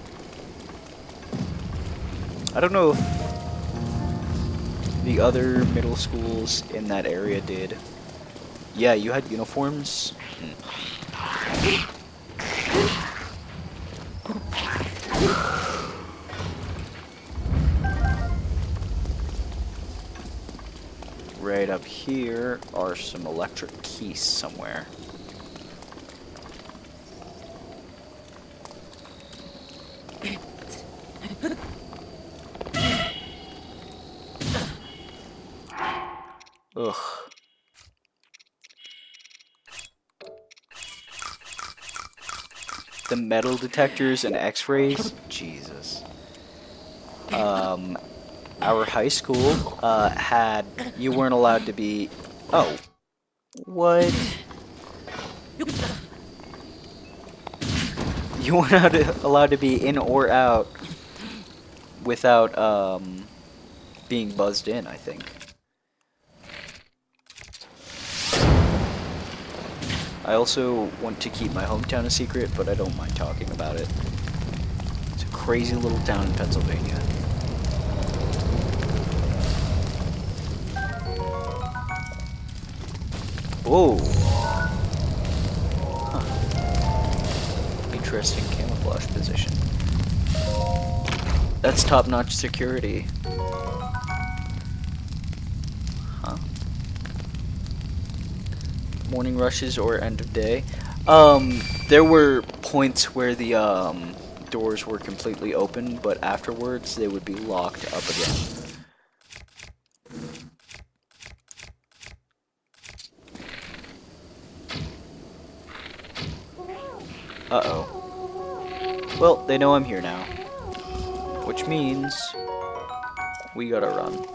know if the other middle schools in that area did. Yeah, you had uniforms? Right up here are some electric keys somewhere. Ugh. The metal detectors and x-rays? Jesus. Our high school, you weren't allowed to be... Oh. What? You weren't allowed to be in or out without, being buzzed in, I think. I also want to keep my hometown a secret, but I don't mind talking about it. It's a crazy little town in Pennsylvania. Whoa! Huh. Interesting camouflage position. That's top-notch security. Huh. Morning rushes or end of day. There were points where the doors were completely open, but afterwards they would be locked up again. Uh-oh. Well, they know I'm here now. Which means we gotta run.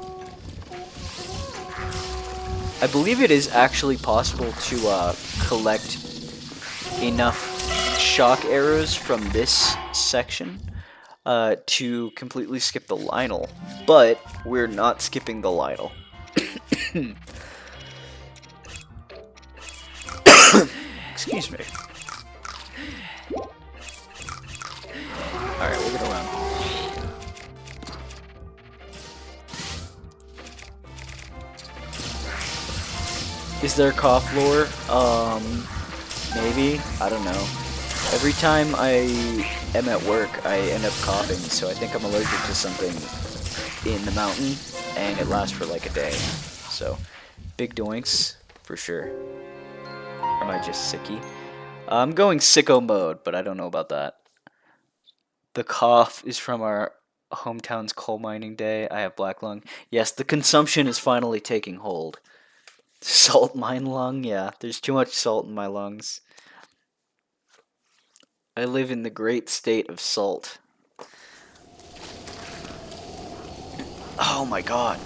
I believe it is actually possible to collect enough shock arrows from this section to completely skip the Lionel, but we're not skipping the Lionel. Excuse me. Alright, we're gonna run. Is there cough lore? Maybe? I don't know. Every time I am at work, I end up coughing, so I think I'm allergic to something in the mountain, and it lasts for like a day. So, big doinks, for sure. Or am I just sicky? I'm going sicko mode, but I don't know about that. The cough is from our hometown's coal mining day. I have black lung. Yes, the consumption is finally taking hold. Salt mine lung? Yeah, there's too much salt in my lungs. I live in the great state of salt. Oh my god.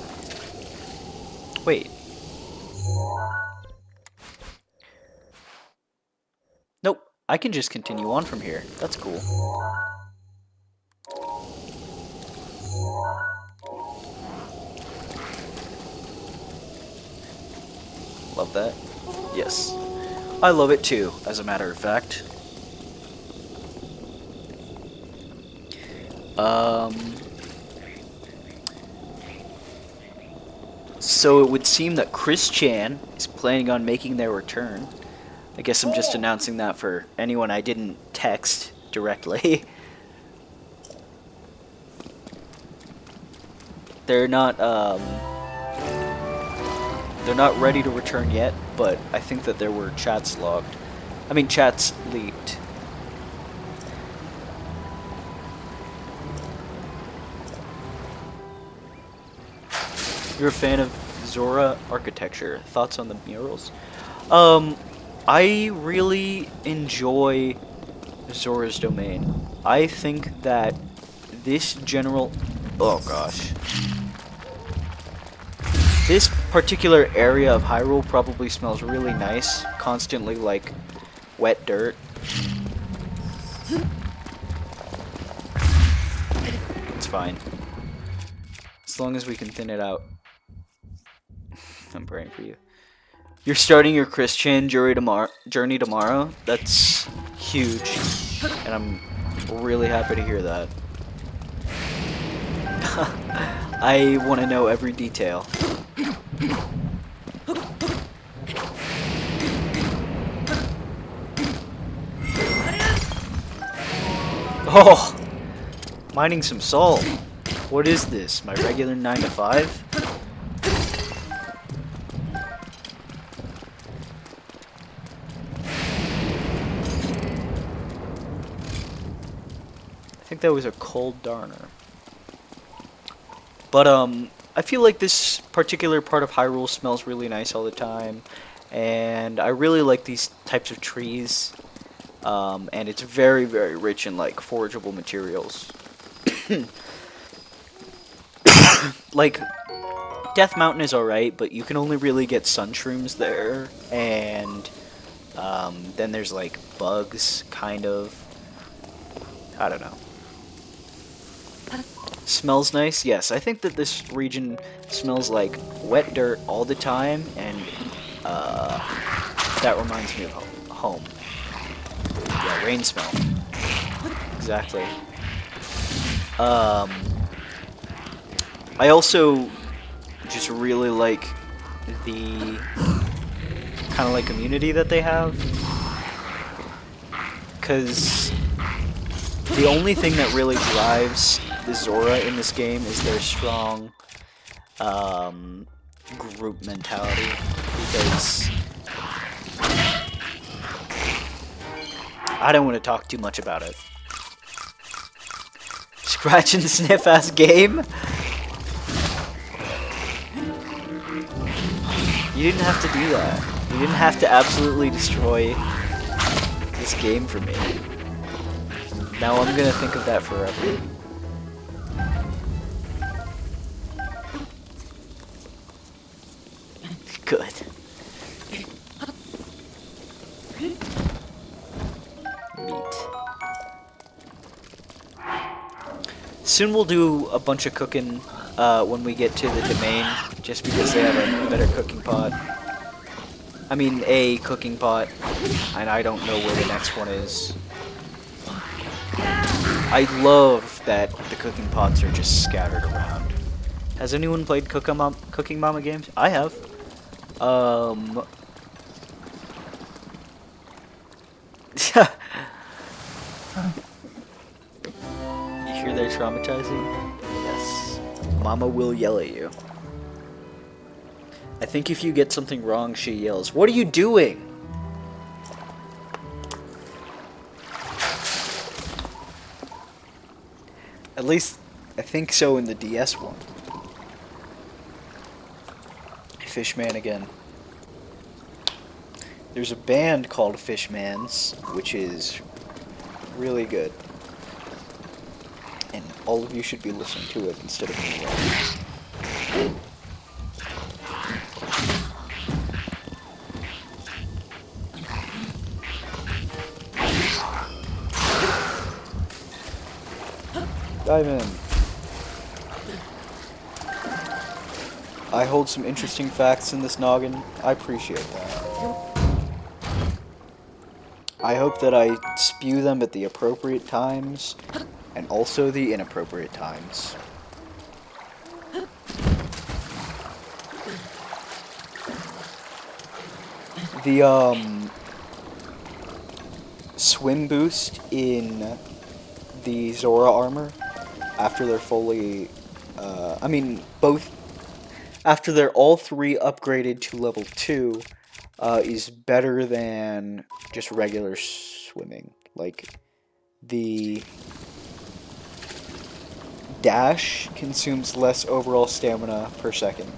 Wait. Nope, I can just continue on from here. That's cool. Love that. Yes. I love it too, as a matter of fact. So it would seem that Chris Chan is planning on making their return. I guess I'm just announcing that for anyone I didn't text directly. They're not ready to return yet, but I think that there were chats logged. I mean, chats leaked. You're a fan of Zora architecture. Thoughts on the murals? I really enjoy Zora's domain. I think that this general... Oh gosh. This particular area of Hyrule probably smells really nice. Constantly, like, wet dirt. It's fine. As long as we can thin it out. I'm praying for you. You're starting your Christian journey tomorrow? That's huge. And I'm really happy to hear that. I want to know every detail. Oh! Mining some salt. What is this? My regular 9 to 5? I think that was a cold darner. But I feel like this particular part of Hyrule smells really nice all the time, and I really like these types of trees. And it's very, very rich in like forageable materials. Like Death Mountain is alright, but you can only really get sun shrooms there, and then there's like bugs, kind of. I don't know. Smells nice? Yes, I think that this region smells like wet dirt all the time, and that reminds me of home. Yeah, rain smell. Exactly. I also just really like the kind of like community that they have, because the only thing that really drives the Zora in this game is their strong group mentality, because I don't want to talk too much about it. Scratch and sniff ass game? You didn't have to do that. You didn't have to absolutely destroy this game for me. Now I'm gonna think of that forever. Good. Meat. Soon we'll do a bunch of cooking when we get to the domain, just because they have a better cooking pot. I mean, a cooking pot, and I don't know where the next one is. I love that the cooking pots are just scattered around. Has anyone played Cooking Mama games? I have. You hear they're traumatizing? Yes. Mama will yell at you. I think if you get something wrong, she yells, "What are you doing?" At least, I think so in the DS one. Fishman again. There's a band called Fishmans, which is really good. And all of you should be listening to it instead of me. Dive in. I hold some interesting facts in this noggin. I appreciate that. I hope that I spew them at the appropriate times, and also the inappropriate times. The swim boost in the Zora armor after they're fully, I mean, both, after they're all three upgraded to level 2, is better than just regular swimming. Like, the dash consumes less overall stamina per second.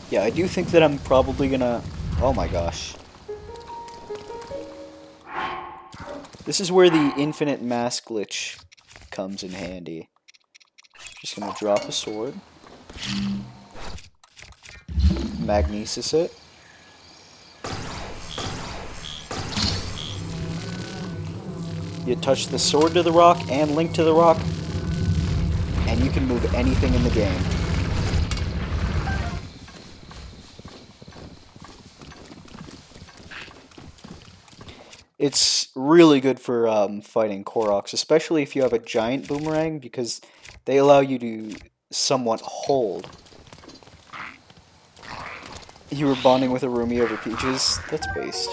Yeah, I do think that I'm probably gonna... Oh my gosh. This is where the infinite mass glitch comes in handy. Just gonna drop a sword. Magnesis it. You touch the sword to the rock and link to the rock, and you can move anything in the game. It's really good for fighting Koroks, especially if you have a giant boomerang, because they allow you to somewhat hold. You were bonding with Arumi over Peaches? That's based.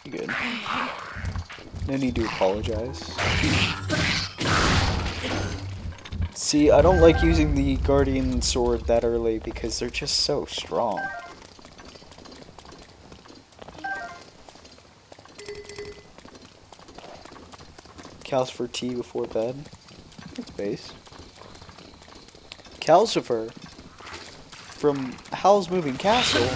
You good. No need to apologize. See, I don't like using the Guardian Sword that early because they're just so strong. Cows for tea before bed. That's base. Calcifer from Howl's Moving Castle.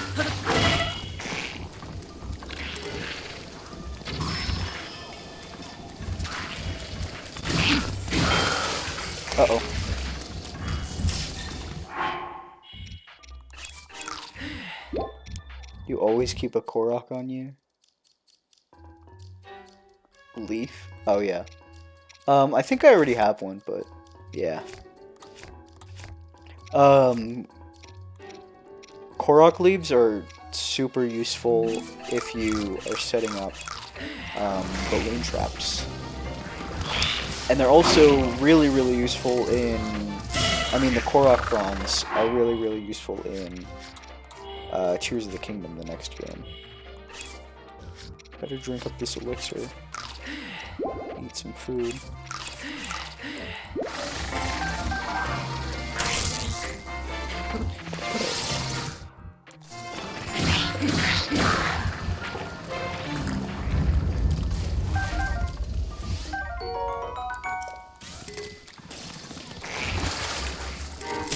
Uh-oh. You always keep a Korok on you? Leaf? Oh, yeah. I think I already have one, but yeah. Korok leaves are super useful if you are setting up balloon traps. And they're also really, really useful in... I mean, the Korok fronds are really, really useful in Tears of the Kingdom, the next game. Better drink up this elixir. Eat some food.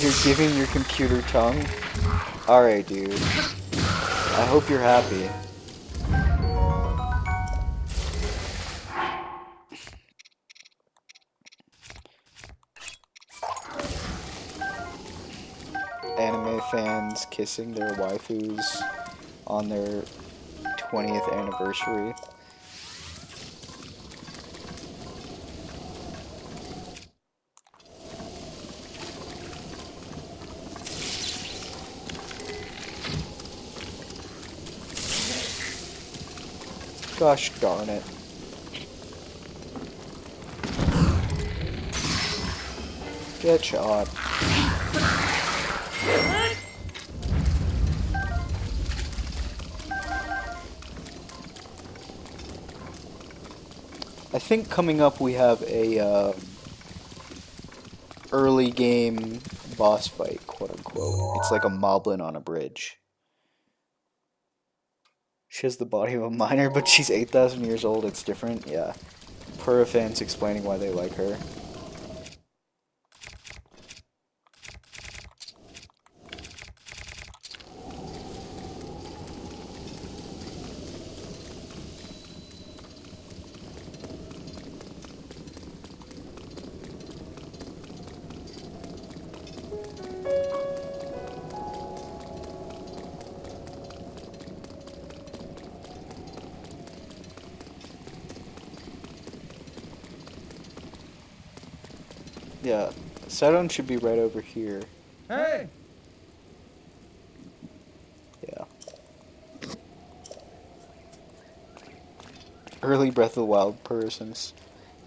You're giving your computer tongue? Alright, dude. I hope you're happy. Anime fans kissing their waifus on their 20th anniversary. Gosh darn it. Get shot. I think coming up we have a early game boss fight, quote unquote. It's like a moblin on a bridge. She has the body of a miner, but she's 8,000 years old. It's different. Yeah. Per fans explaining why they like her. Yeah, Sidon should be right over here. Hey! Yeah. Early Breath of the Wild persons.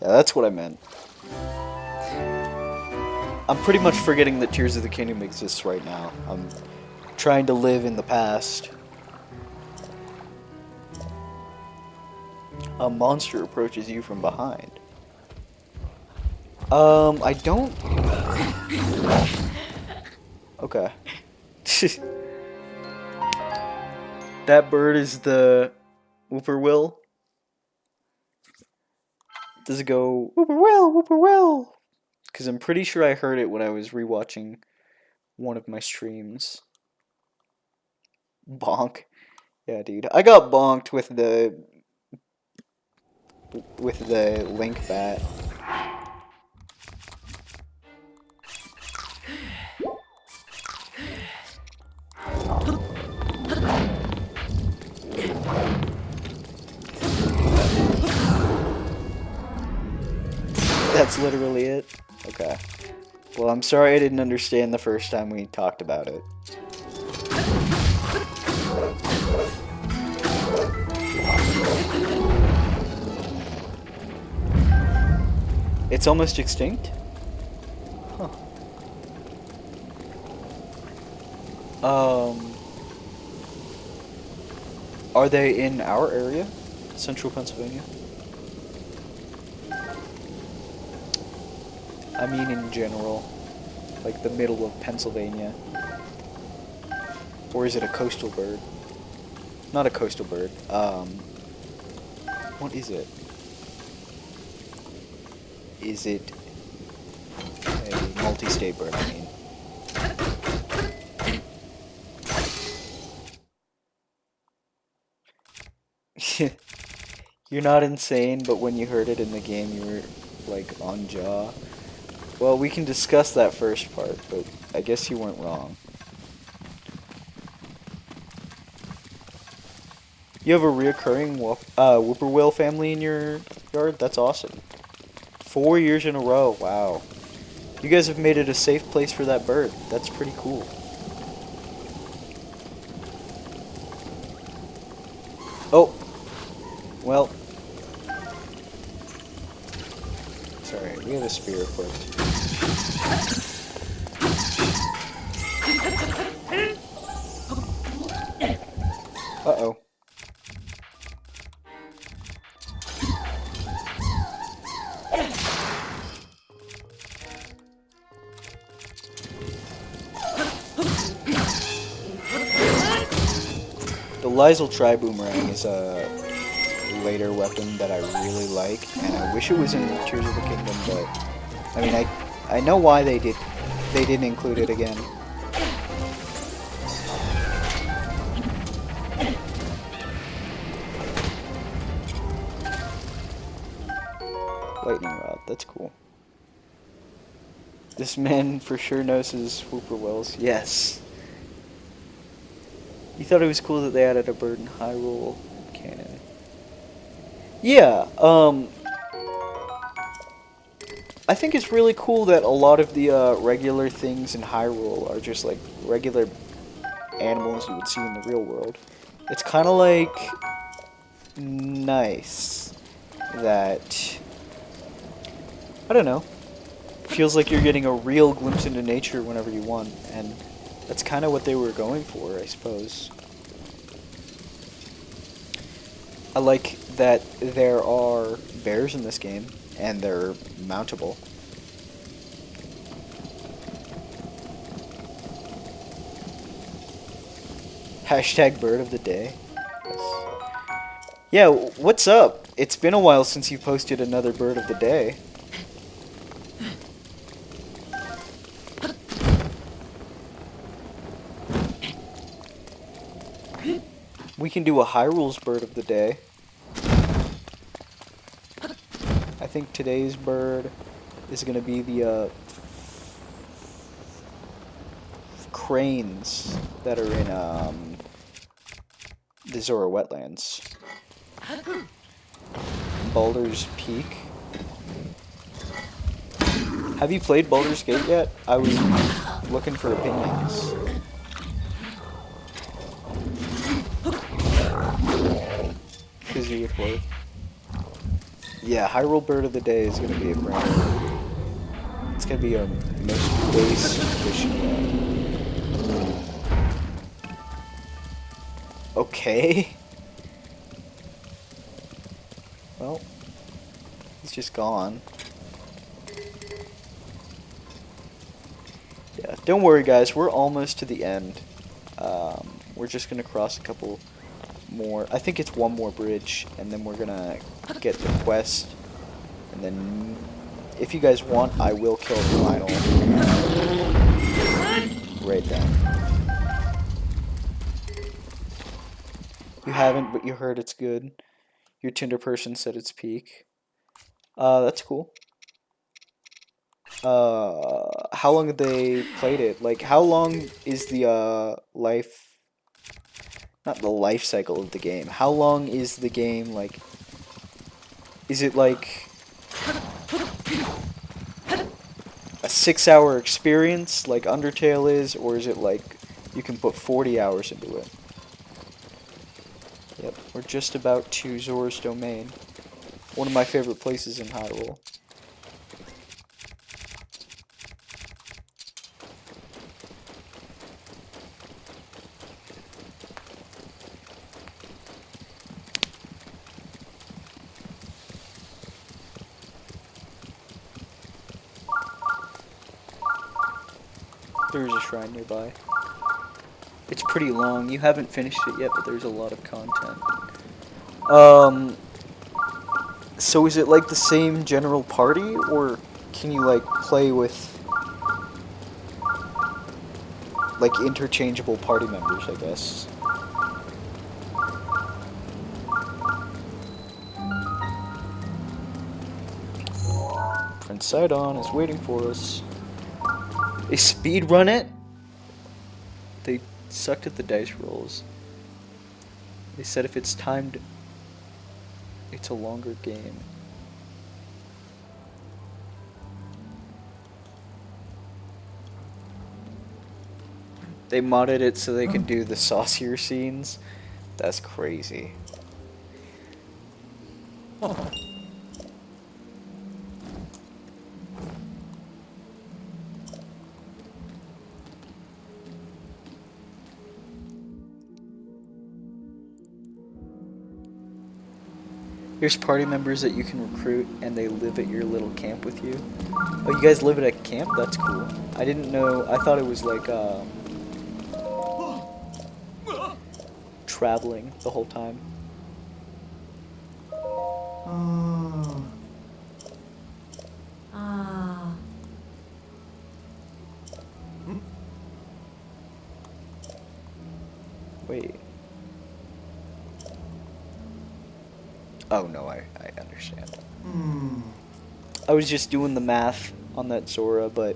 Yeah, that's what I meant. I'm pretty much forgetting that Tears of the Kingdom exists right now. I'm trying to live in the past. A monster approaches you from behind. I don't... Okay. That bird is the whippoorwill. Does it go whippoorwill, whippoorwill? Because I'm pretty sure I heard it when I was rewatching one of my streams. Bonk. Yeah, dude. I got bonked with the link bat. That's literally it? Okay. Well, I'm sorry I didn't understand the first time we talked about it. It's almost extinct? Huh. Are they in our area? Central Pennsylvania? I mean in general. Like the middle of Pennsylvania. Or is it a coastal bird? Not a coastal bird. What is it? Is it a multi-state bird, I mean? You're not insane, but when you heard it in the game, you were, like, on jaw. Well, we can discuss that first part, but I guess you weren't wrong. You have a reoccurring whippoorwill family in your yard? That's awesome. 4 years in a row, wow. You guys have made it a safe place for that bird. That's pretty cool. Oh! Well. Sorry, we have a spear equipped. Uh-oh. The Lysel Tri-Boomerang is a later weapon that I really like, and I wish it was in Tears of the Kingdom, but I mean, I know why they didn't include it again. Lightning Rod, that's cool. This man for sure knows his whippoorwills. Yes. You thought it was cool that they added a bird in Hyrule canon. Yeah, I think it's really cool that a lot of the regular things in Hyrule are just like regular animals you would see in the real world. It's kind of like nice that, I don't know, feels like you're getting a real glimpse into nature whenever you want, and that's kind of what they were going for, I suppose. I like that there are bears in this game, and they're mountable. Hashtag bird of the day. Yes. Yeah, what's up? It's been a while since you posted another bird of the day. We can do a Hyrule's bird of the day. I think today's bird is going to be the cranes that are in the Zora wetlands. Baldur's Peak. Have you played Baldur's Gate yet? I was looking for opinions. Busy with work. Yeah, Hyrule Bird of the Day is gonna be a brand. It's gonna be a most base edition. Okay. Well, he's just gone. Yeah, don't worry guys, we're almost to the end. We're just gonna cross a couple more. I think it's one more bridge, and then we're gonna get the quest. And then, if you guys want, I will kill the final. Right then. You haven't, but you heard it's good. Your Tinder person said it's peak. That's cool. How long have they played it? Like, how long is the, life... Not the life cycle of the game. How long is the game, like... Is it, like... a 6-hour experience, like Undertale is? Or is it, like, you can put 40 hours into it? Yep, we're just about to Zora's Domain. One of my favorite places in Hyrule. There's a shrine nearby. It's pretty long. You haven't finished it yet, but there's a lot of content. So is it like the same general party, or can you like play with like interchangeable party members, I guess? Prince Sidon is waiting for us. They speedrun it? They sucked at the dice rolls. They said if it's timed, it's a longer game. They modded it so they can do the saucier scenes. That's crazy. Here's party members that you can recruit, and they live at your little camp with you. Oh, you guys live at a camp? That's cool. I didn't know. I thought it was like traveling the whole time. Wait. Oh no, I understand. I was just doing the math on that Zora, but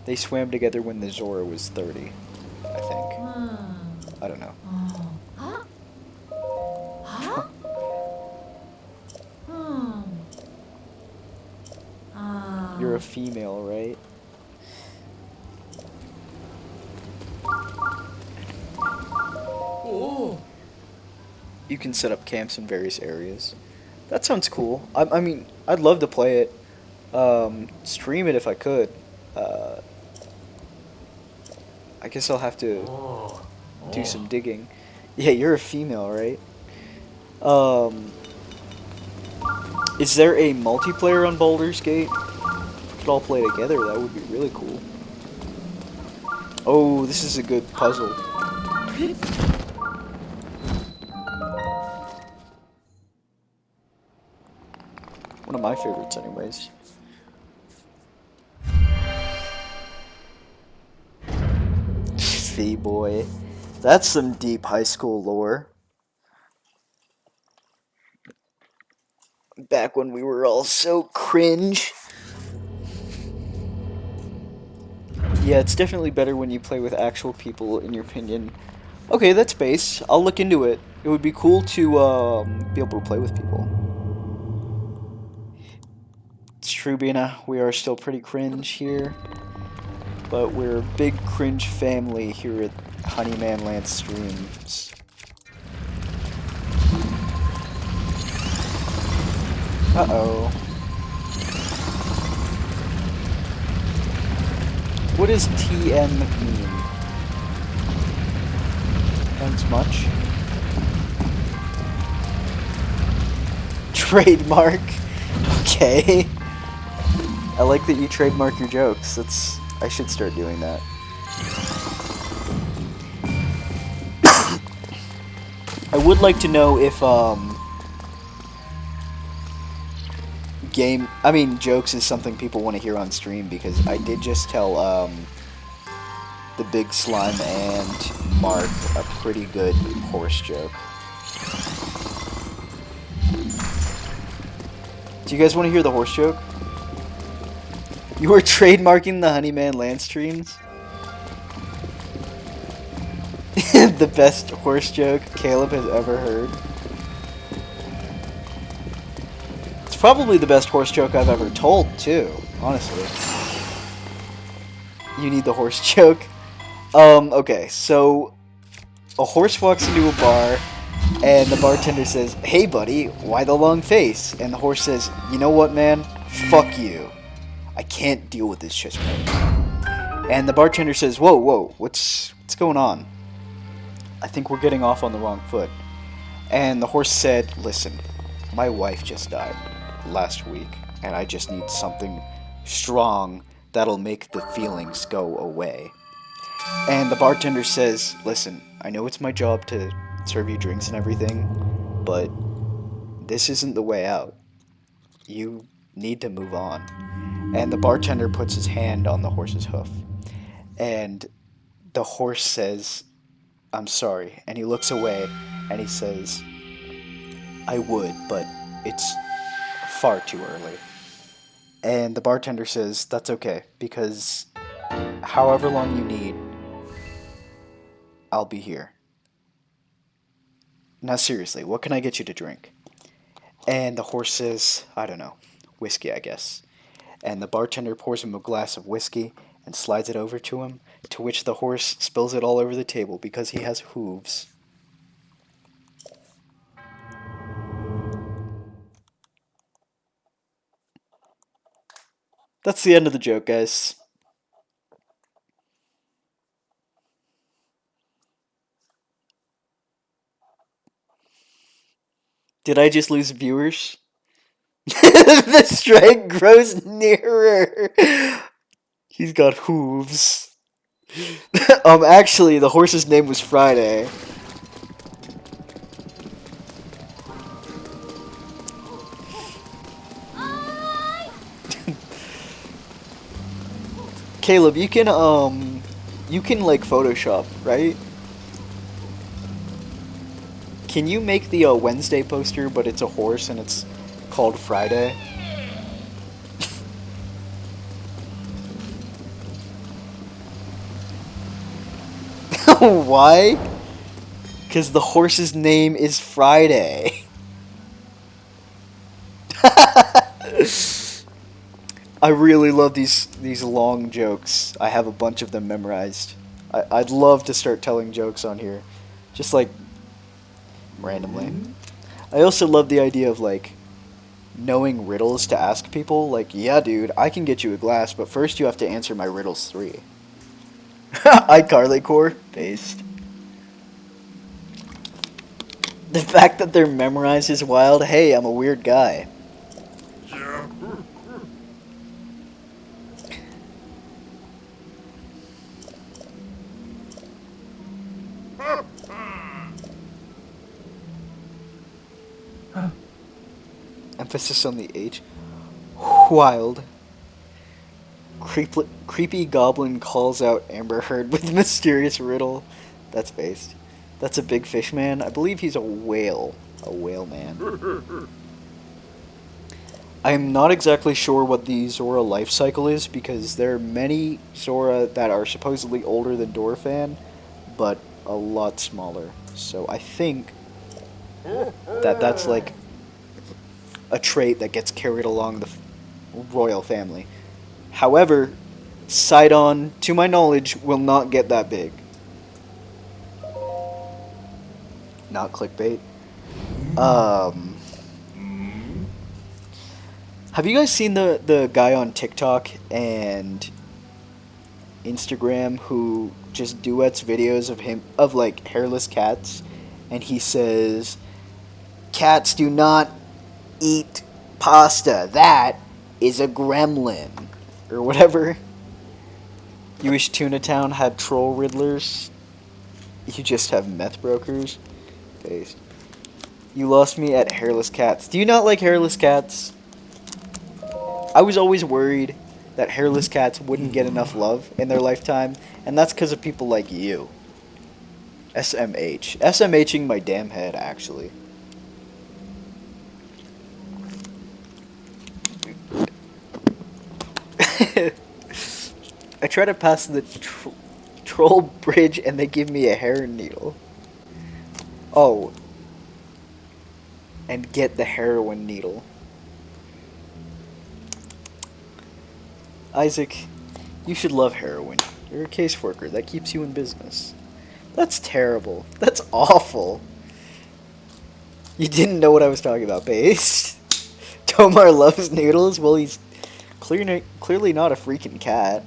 they swam together when the Zora was 30, I think. I don't know. You're a female, right? You can set up camps in various areas. That sounds cool. I mean, I'd love to play it. Stream it if I could. I guess I'll have to do some digging. Yeah, you're a female, right? Is there a multiplayer on Baldur's Gate? If we could all play together, that would be really cool. Oh, this is a good puzzle. One of my favorites, anyways. V-boy. That's some deep high school lore. Back when we were all so cringe. Yeah, it's definitely better when you play with actual people, in your opinion. Okay, that's base. I'll look into it. It would be cool to be able to play with people. It's true, Bina. We are still pretty cringe here. But we're a big cringe family here at Honeyman Lance Streams. Uh-oh. What does TM mean? Thanks much. Trademark. Okay. I like that you trademark your jokes. I should start doing that. I would like to know if jokes is something people want to hear on stream, because I did just tell the Big Slime and Mark a pretty good horse joke. Do you guys want to hear the horse joke? You were trademarking the Honeyman Land streams? The best horse joke Caleb has ever heard. It's probably the best horse joke I've ever told, too, honestly. You need the horse joke? Okay, so a horse walks into a bar, and the bartender says, "Hey buddy, why the long face?" And the horse says, "You know what, man? Fuck you. I can't deal with this shit." And the bartender says, Whoa, what's going on? I think we're getting off on the wrong foot." And the horse said, "Listen, my wife just died last week, and I just need something strong that'll make the feelings go away." And the bartender says, "Listen, I know it's my job to serve you drinks and everything, but this isn't the way out. You need to move on." And the bartender puts his hand on the horse's hoof. And the horse says, "I'm sorry." And he looks away and he says, "I would, but it's far too early." And the bartender says, "That's okay, because however long you need, I'll be here. Now seriously, what can I get you to drink?" And the horse says, "I don't know. Whiskey, I guess." And the bartender pours him a glass of whiskey and slides it over to him, to which the horse spills it all over the table because he has hooves. That's the end of the joke, guys. Did I just lose viewers? The strike grows nearer. He's got hooves. Actually, the horse's name was Friday. Caleb, you can like Photoshop, right? Can you make the Wednesday poster, but it's a horse and it's called Friday? Why? Because the horse's name is Friday. I really love these long jokes. I have a bunch of them memorized. I'd love to start telling jokes on here. Just like randomly. I also love the idea of like knowing riddles to ask people. Like, yeah dude, I can get you a glass, but first you have to answer my riddles 3. iCarly core based. The fact that they're memorized is wild. Hey, I'm a weird guy. Emphasis on the H. Wild. Creepy goblin calls out Amber Heard with mysterious riddle. That's based. That's a big fish man. I believe he's a whale. A whale man. I'm not exactly sure what the Zora life cycle is, because there are many Zora that are supposedly older than Dorfan, but a lot smaller. So I think that that's like a trait that gets carried along royal family. However, Sidon, to my knowledge, will not get that big. Not clickbait. Um, have you guys seen the guy on TikTok and Instagram who just duets videos of him of like hairless cats, and he says, "Cats do not eat pasta. That is a gremlin," or whatever. You wish Tuna Town had troll riddlers. You just have meth brokers. Based. You lost me at hairless cats. Do you not like hairless cats? I was always worried that hairless cats wouldn't get enough love in their lifetime, and that's because of people like you. SMH. SMHing my damn head, actually. I try to pass the troll bridge and they give me a hair needle. Oh. And get the heroin needle. Isaac, you should love heroin. You're a caseworker. That keeps you in business. That's terrible. That's awful. You didn't know what I was talking about, Base. Tomar loves noodles? Well, he's clearly not a freaking cat.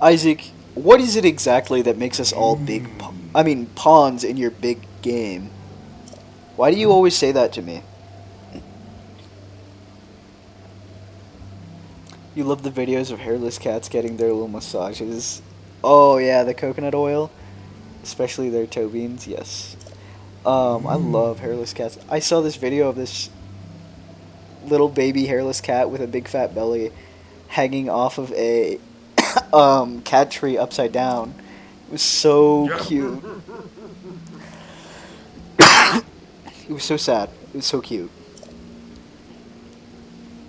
Isaac, what is it exactly that makes us all pawns in your big game? Why do you always say that to me? You love the videos of hairless cats getting their little massages. Oh yeah, the coconut oil. Especially their toe beans, yes. I love hairless cats. I saw this video of this little baby hairless cat with a big fat belly hanging off of a cat tree upside down. It was so cute. It was so sad. It was so cute.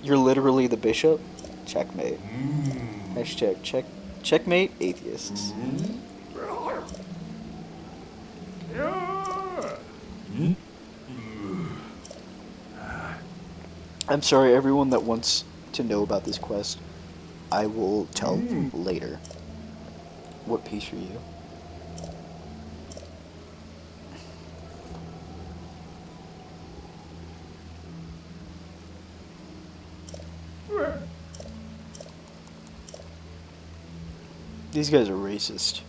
You're literally the bishop? Checkmate. Hashtag checkmate atheists. I'm sorry, everyone that wants to know about this quest. I will tell later. What piece are you? These guys are racist.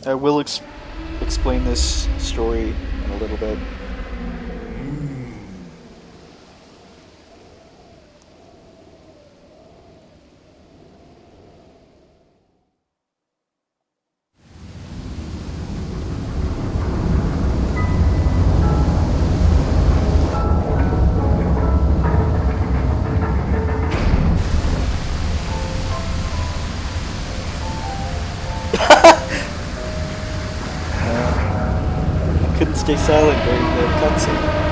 I will explain this story in a little bit. I couldn't stay silent during the cutscene.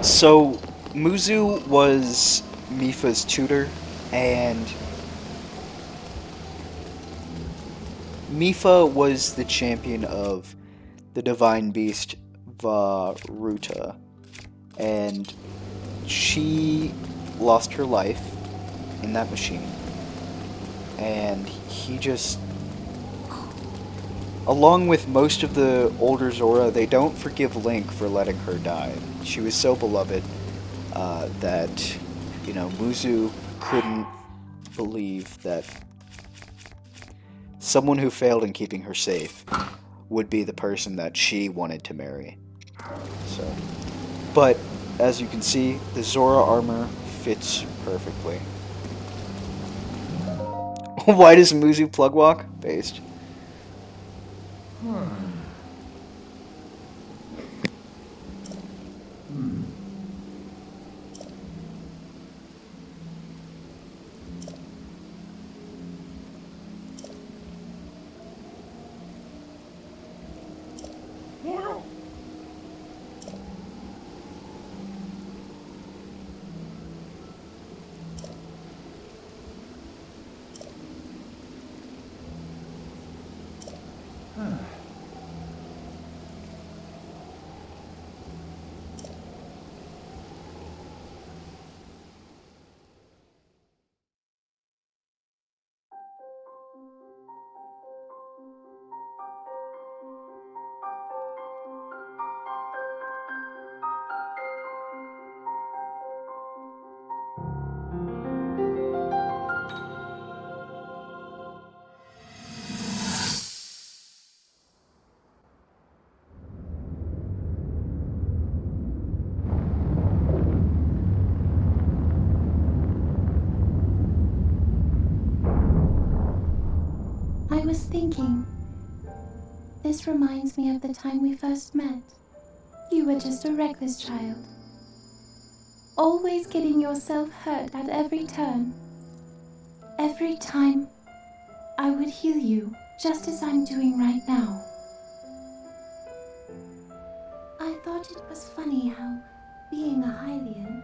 So, Muzu was Mifa's tutor, and Mifa was the champion of the divine beast Varuta, and she lost her life in that machine. And he just, along with most of the older Zora, they don't forgive Link for letting her die. She was so beloved that, Muzu couldn't believe that someone who failed in keeping her safe would be the person that she wanted to marry. So, but as you can see, the Zora armor fits perfectly. Why does Muzu plug walk? Based. I was thinking, this reminds me of the time we first met. You were just a reckless child, always getting yourself hurt at every turn. Every time, I would heal you, just as I'm doing right now. I thought it was funny how, being a Hylian,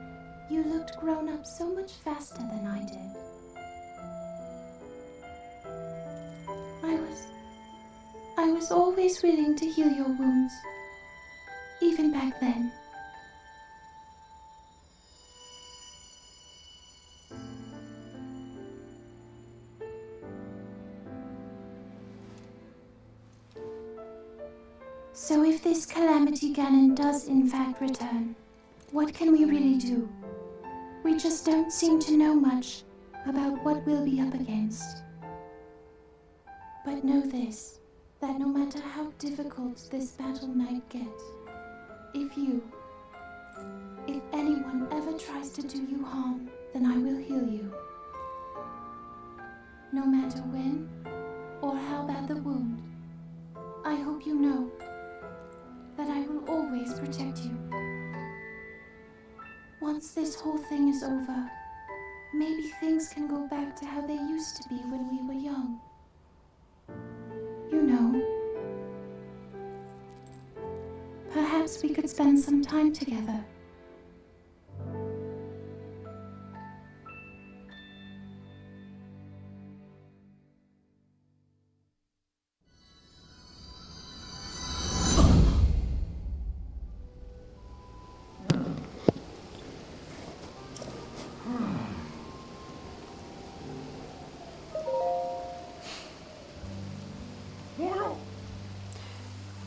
you looked grown up so much faster than I did. I was always willing to heal your wounds, even back then. So if this Calamity Ganon does in fact return, what can we really do? We just don't seem to know much about what we'll be up against. But know this, that no matter how difficult this battle might get, if anyone ever tries to do you harm, then I will heal you. No matter when or how bad the wound, I hope you know that I will always protect you. Once this whole thing is over, maybe things can go back to how they used to be when we were young. You know, perhaps we could spend some time together.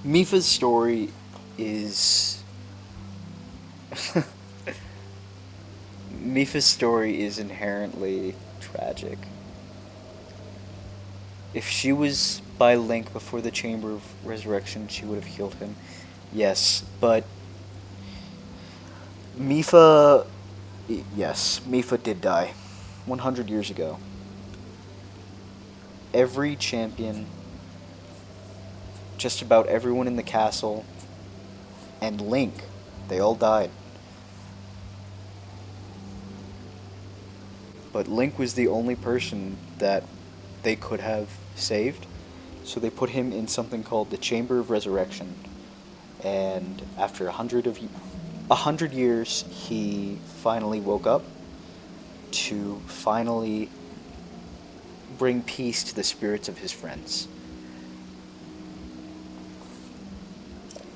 Mifa's story is Mifa's story is inherently tragic. If she was by Link before the Chamber of Resurrection, she would have healed him. Yes, but Mifa Mifa did die 100 years ago. Every champion, just about everyone in the castle, and Link, they all died. But Link was the only person that they could have saved, so they put him in something called the Chamber of Resurrection. And after 100 years, he finally woke up to finally bring peace to the spirits of his friends.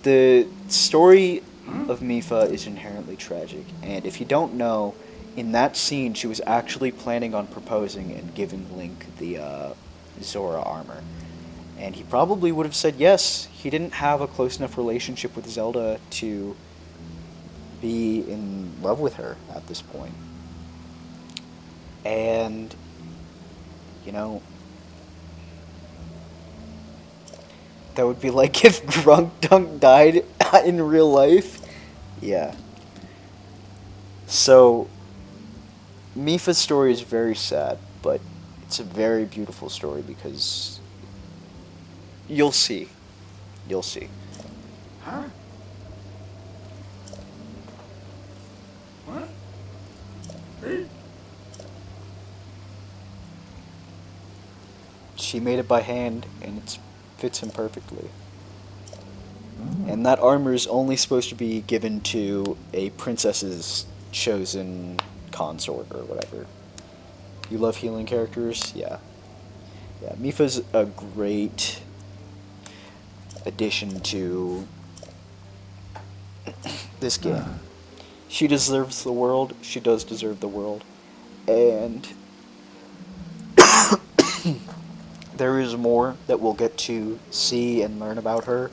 The story of Mifa is inherently tragic, and if you don't know, in that scene she was actually planning on proposing and giving Link the Zora armor. And he probably would have said yes. He didn't have a close enough relationship with Zelda to be in love with her at this point. And, you know, that would be like if Grunk Dunk died in real life. Yeah. So, Mifa's story is very sad, but it's a very beautiful story because you'll see. You'll see. Huh? What? She made it by hand, and it fits him perfectly. And that armor is only supposed to be given to a princess's chosen consort or whatever. You love healing characters? Yeah. Yeah, Mifa's a great addition to this game. She deserves the world. She does deserve the world. And there is more that we'll get to see and learn about her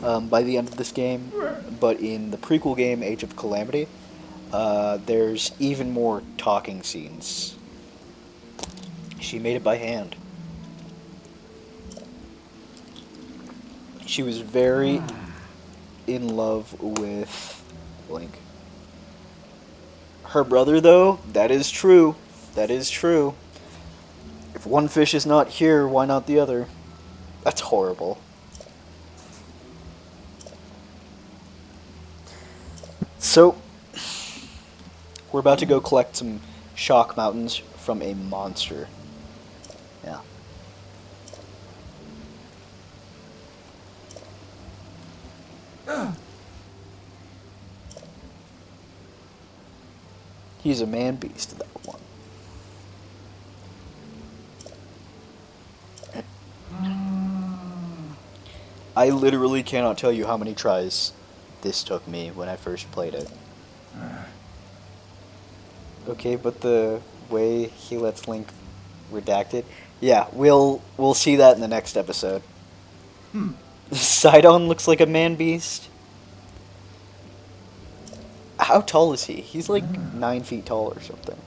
by the end of this game. But in the prequel game, Age of Calamity, there's even more talking scenes. She made it by hand. She was very in love with Link. Her brother, though, that is true. That is true. If one fish is not here, why not the other? That's horrible. So, we're about to go collect some shock mountains from a monster. Yeah. He's a man beast, that one. I literally cannot tell you how many tries this took me when I first played it. Okay, but the way he lets Link redact it, yeah, we'll see that in the next episode. Sidon looks like a man beast. How tall is he? He's like 9 feet tall or something.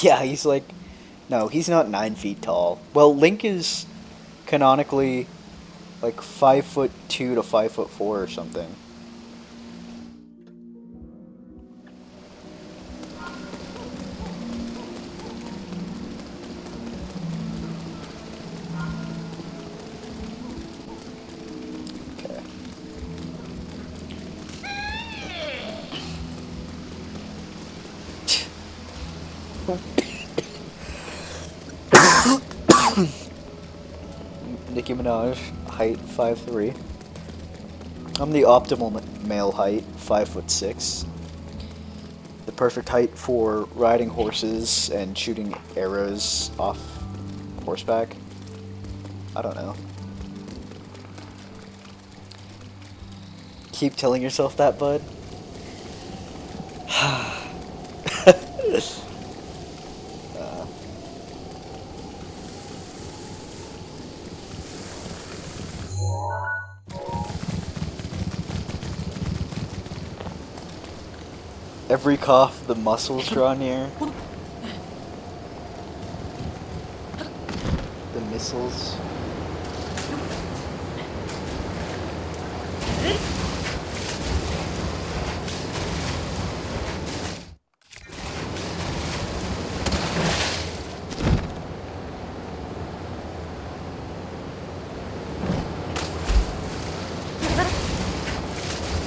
Yeah, he's like... No, he's not 9 feet tall. Well, Link is canonically like 5'2" to 5'4" or something. Nicki Minaj, height 5'3". I'm the optimal male height, 5'6". The perfect height for riding horses and shooting arrows off horseback. I don't know. Keep telling yourself that, bud. Every cough, the muscles draw near. The missiles.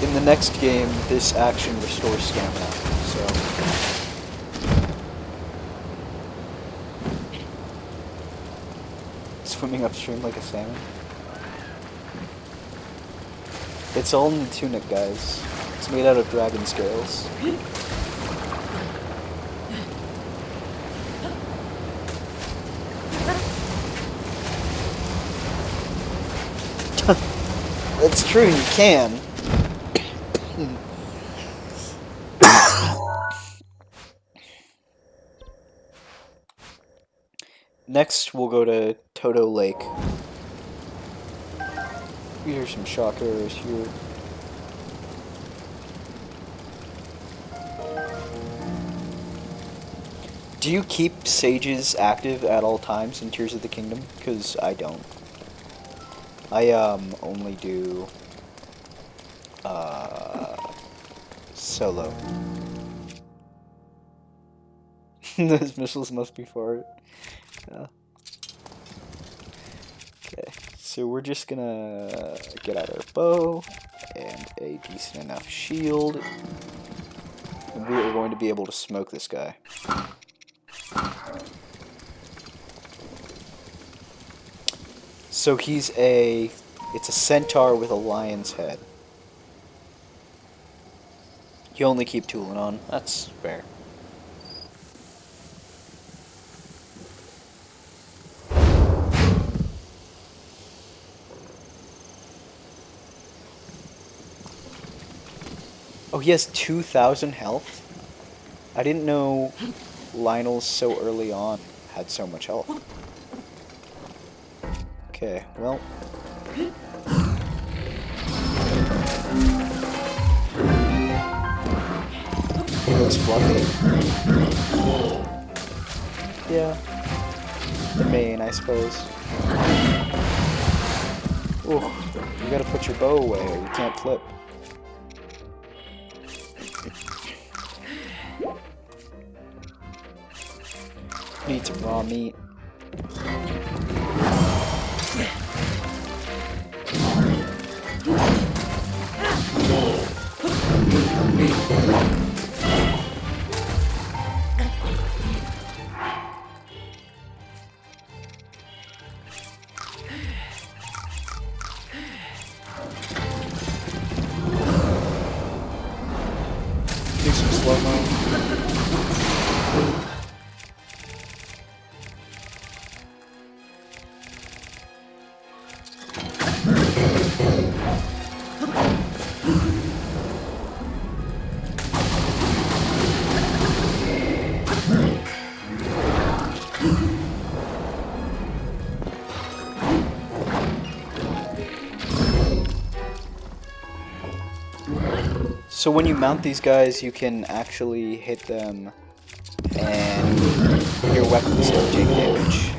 In the next game, this action restores stamina, so... Swimming upstream like a salmon? It's all in the tunic, guys. It's made out of dragon scales. That's true, you can. Next, we'll go to Toto Lake. Here's some shock arrows here. Do you keep sages active at all times in Tears of the Kingdom? Because I don't. I only do solo. Those missiles must be for it. Yeah. Okay, so we're just gonna get out our bow and a decent enough shield. And we are going to be able to smoke this guy. So it's a centaur with a lion's head. You only keep tooling on, that's fair. Oh, he has 2,000 health? I didn't know Lionel's so early on had so much health. Okay, well. He looks fluffy. Yeah. The main, I suppose. Ooh, you gotta put your bow away or you can't flip. Need some raw meat. Do some slow-mo. So when you mount these guys, you can actually hit them and your weapons don't take damage.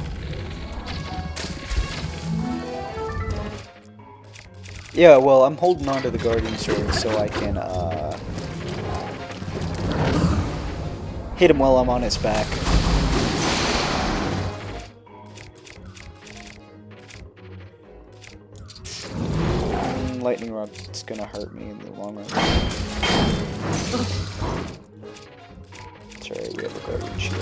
Yeah, well, I'm holding on to the Guardian Sword so I can hit him while I'm on his back. Lightning Rod's gonna hurt me in the long run. That's right, we have a Guardian Shield.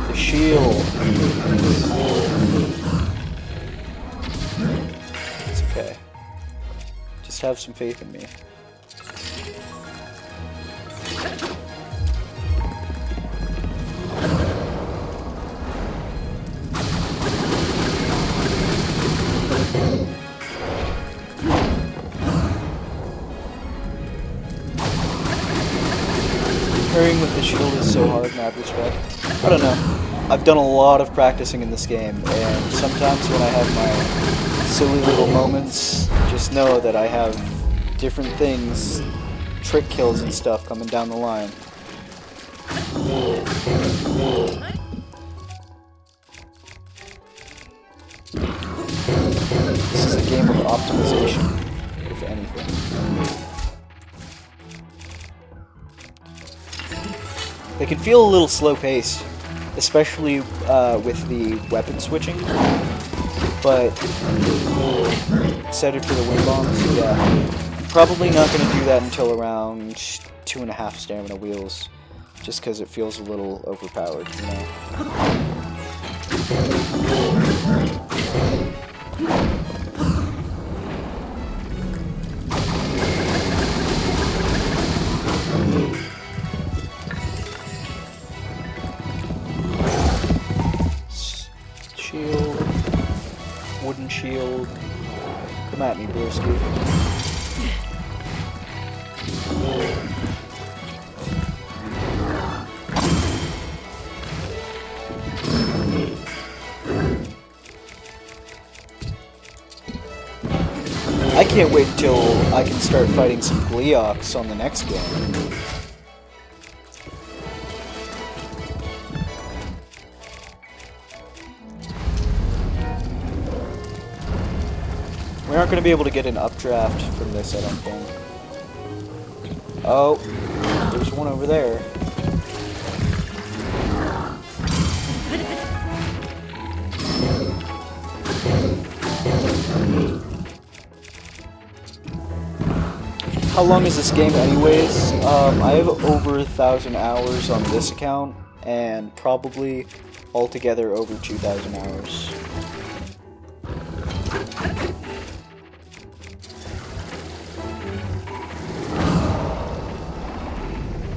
The shield! It's okay. Just have some faith in me. Parrying with the shield is so hard in that respect. I don't know. I've done a lot of practicing in this game, and sometimes when I have my silly little moments, just know that I have different things, trick kills and stuff coming down the line. This is a game of optimization, if anything. They can feel a little slow-paced, especially with the weapon switching, but set it for the wind bombs, yeah. Probably not going to do that until around 2.5 stamina wheels. just because it feels a little overpowered, you know? Shield. Wooden shield. Come at me, broski. I can't wait until I can start fighting some Gleeoks on the next game. We aren't going to be able to get an updraft from this, I don't think. Oh, there's one over there. How long is this game anyways? I have over 1,000 hours on this account, and probably altogether over 2,000 hours.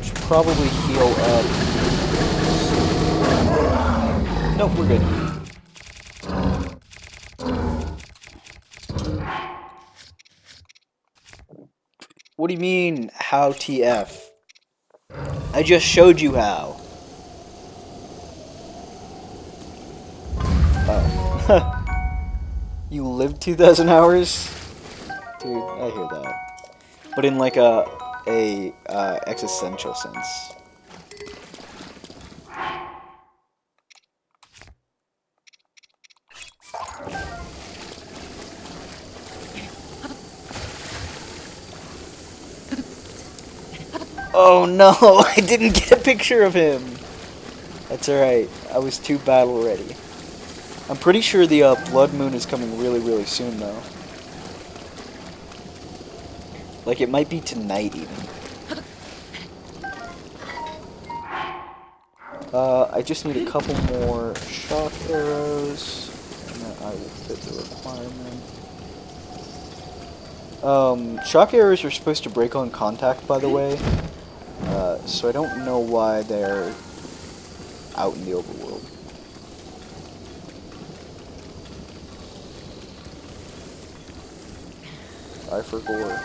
Should probably heal up. Nope, we're good. What do you mean, how TF? I just showed you how. Oh. You lived 2,000 hours? Dude, I hear that. But in like a existential sense. Oh no, I didn't get a picture of him. That's alright, I was too battle ready. I'm pretty sure the blood moon is coming really, really soon though. Like it might be tonight even. I just need a couple more shock arrows, and then I will fit the requirement. Shock arrows are supposed to break on contact, by the way. So I don't know why they're out in the overworld. Eye for gore.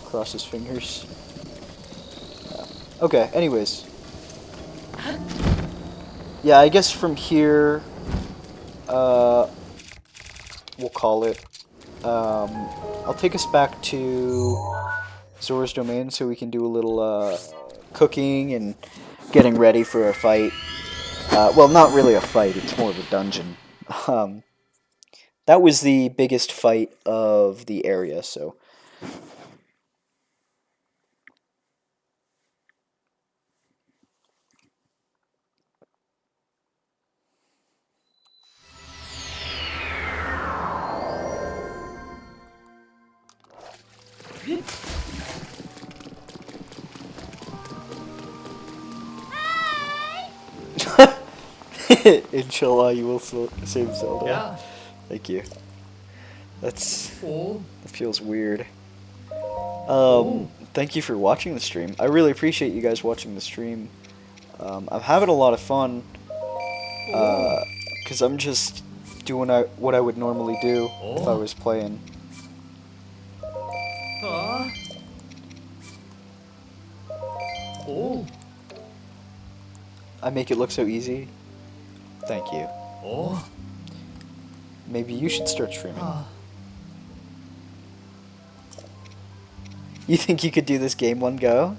Cross his fingers. Yeah. Okay, anyways. Yeah, I guess from here, we'll call it. I'll take us back to Zora's domain so we can do a little cooking and getting ready for a fight. Well, not really a fight, it's more of a dungeon. That was the biggest fight of the area, so... Inshallah, you will save Zelda. Yeah. Thank you. That Oh. feels weird. Thank you for watching the stream. I really appreciate you guys watching the stream. I'm having a lot of fun. Because I'm just doing what I would normally do if I was playing. Oh. I make it look so easy. Thank you. Oh. Maybe you should start streaming. You think you could do this game one go?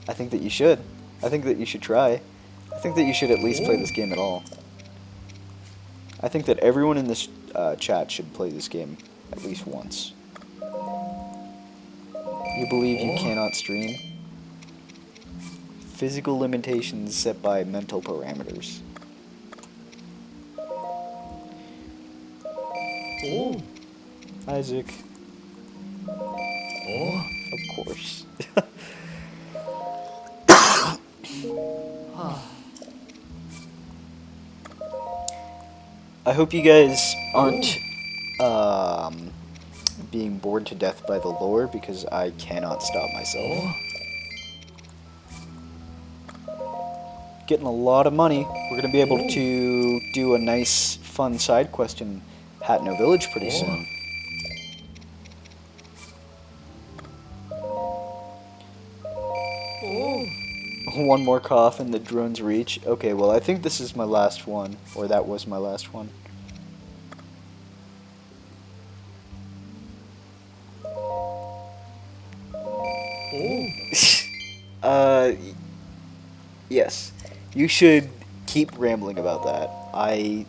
I think that you should. I think that you should try. I think that you should at least play this game at all. I think that everyone in this chat should play this game at least once. You believe you cannot stream? Physical limitations set by mental parameters. Oh. Isaac. Oh. Of course. I hope you guys aren't being bored to death by the lore, because I cannot stop myself. Getting a lot of money. We're going to be able to do a nice, fun side quest in Hatno Village pretty soon. One more cough and the drone's reach. Okay, well, I think this is my last one. Or that was my last one. Yes. You should keep rambling about that. I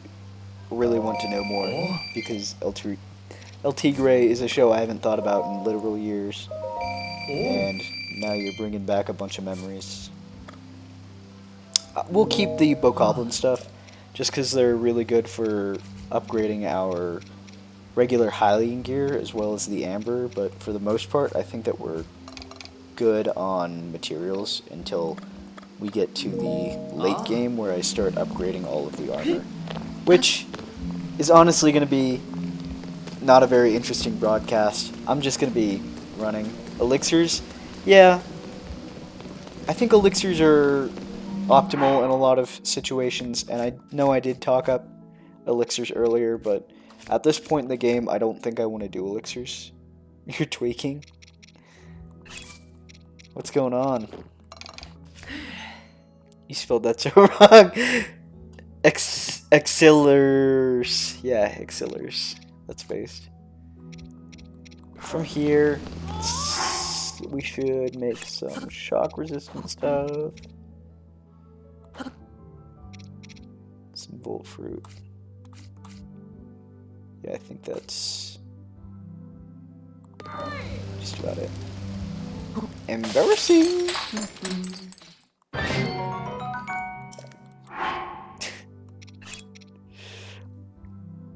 really want to know more, because El Tigre is a show I haven't thought about in literal years. And now you're bringing back a bunch of memories. We'll keep the Bokoblin stuff, just because they're really good for upgrading our regular Hylian gear as well as the Amber, but for the most part, I think that we're good on materials until we get to the late game where I start upgrading all of the armor, which is honestly going to be not a very interesting broadcast. I'm just going to be running elixirs. Yeah, I think elixirs are optimal in a lot of situations, and I know I did talk up elixirs earlier, but at this point in the game, I don't think I want to do elixirs. You're tweaking? What's going on? You spelled that so wrong. Exilers. Yeah, exilers. That's based. From here, we should make some shock resistant stuff. Some bolt fruit. Yeah, I think that's just about it. Embarrassing!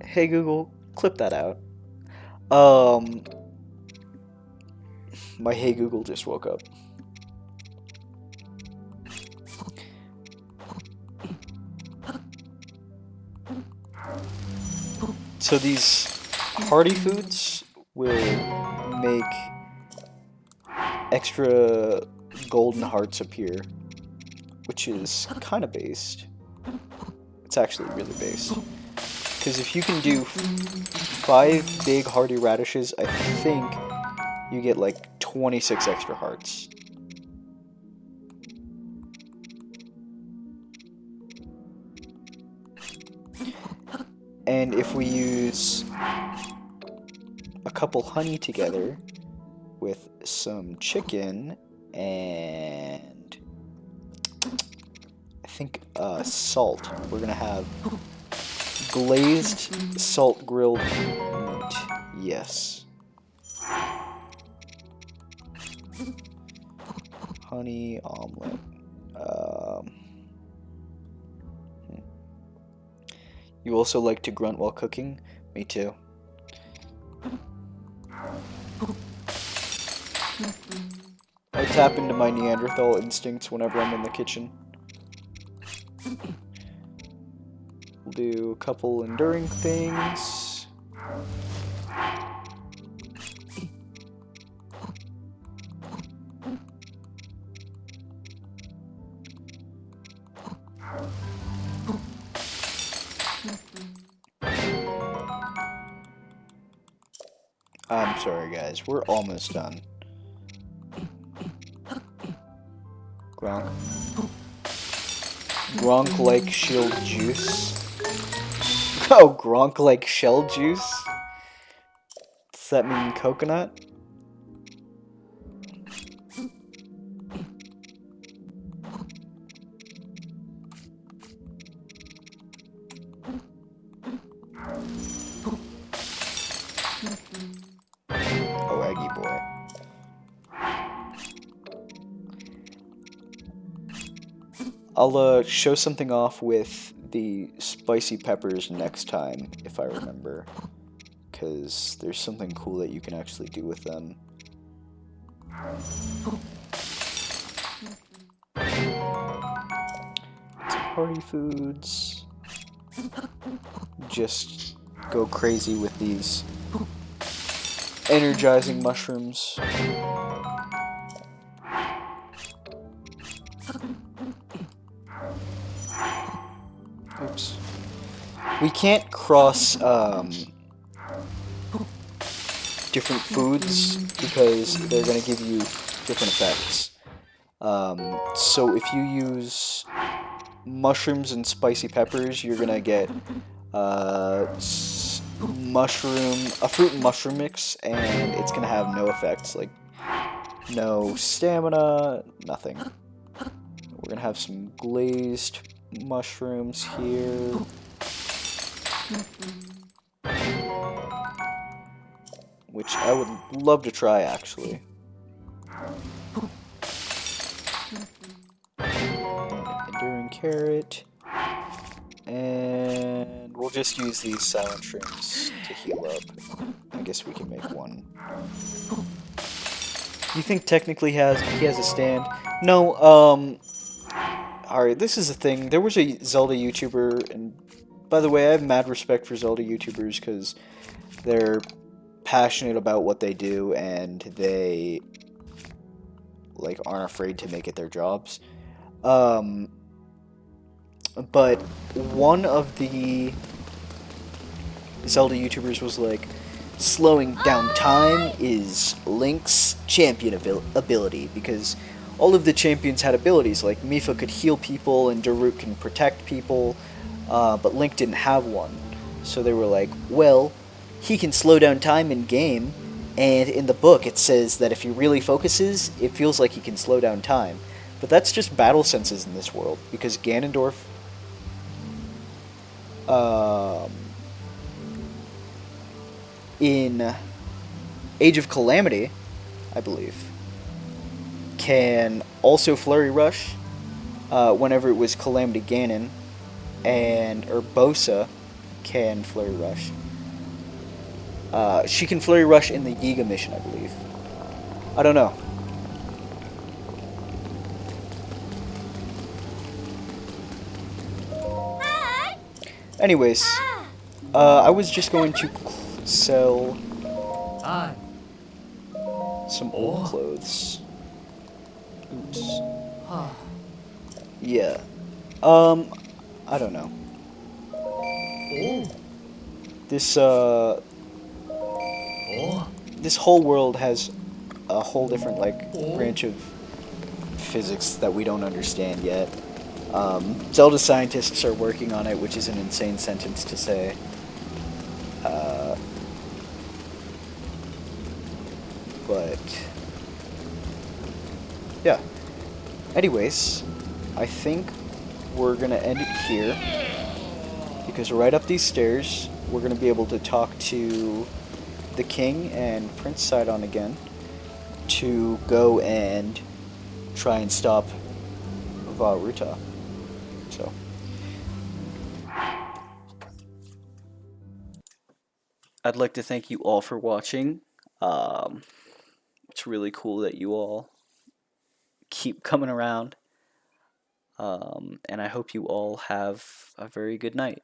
Hey Google, clip that out. My Hey Google just woke up. So these hearty foods will make extra golden hearts appear, which is kind of based. It's actually really based. Because if you can do 5 big hearty radishes, I think you get like 26 extra hearts. And if we use a couple honey together with some chicken and I think salt, we're gonna have glazed salt grilled meat. Yes. Honey omelet. You also like to grunt while cooking? Me too. I tap into my Neanderthal instincts whenever I'm in the kitchen. We'll do a couple enduring things. I'm sorry guys, we're almost done. Gronk. Gronk-like shield juice. Oh, Gronk-like shell juice? Does that mean coconut? Oh, Eggy boy. I'll show something off with the spicy peppers next time, if I remember. Because there's something cool that you can actually do with them. party foods. Just go crazy with these energizing mushrooms. Oops. We can't cross different foods because they're going to give you different effects. So if you use mushrooms and spicy peppers, you're going to get a fruit and mushroom mix, and it's going to have no effects, like no stamina, nothing. We're going to have some glazed mushrooms here. Which I would love to try, actually. Enduring carrot. And we'll just use these silent shrooms to heal up. I guess we can make one. You think technically he has a stand? No, alright, this is the thing. There was a Zelda YouTuber, and by the way, I have mad respect for Zelda YouTubers because they're passionate about what they do and they like aren't afraid to make it their jobs. But one of the Zelda YouTubers was like, slowing down time is Link's champion ability, because all of the champions had abilities, like Mipha could heal people and Daruk can protect people, but Link didn't have one. So they were like, well, he can slow down time in game, and in the book it says that if he really focuses, it feels like he can slow down time. But that's just battle senses in this world, because Ganondorf in Age of Calamity, I believe, can also Flurry Rush whenever it was Calamity Ganon, and Urbosa can Flurry Rush. She can Flurry Rush in the Giga mission, I believe. I don't know. Anyways, I was just going to sell Hi. some old clothes. Oops. Ah. Yeah. I don't know. Oh. This, Oh. this whole world has a whole different, like, branch of physics that we don't understand yet. Zelda scientists are working on it, which is an insane sentence to say. But yeah. Anyways, I think we're gonna end it here, because right up these stairs we're gonna be able to talk to the king and Prince Sidon again to go and try and stop Vah-Ruta. So I'd like to thank you all for watching. It's really cool that you all keep coming around. And I hope you all have a very good night.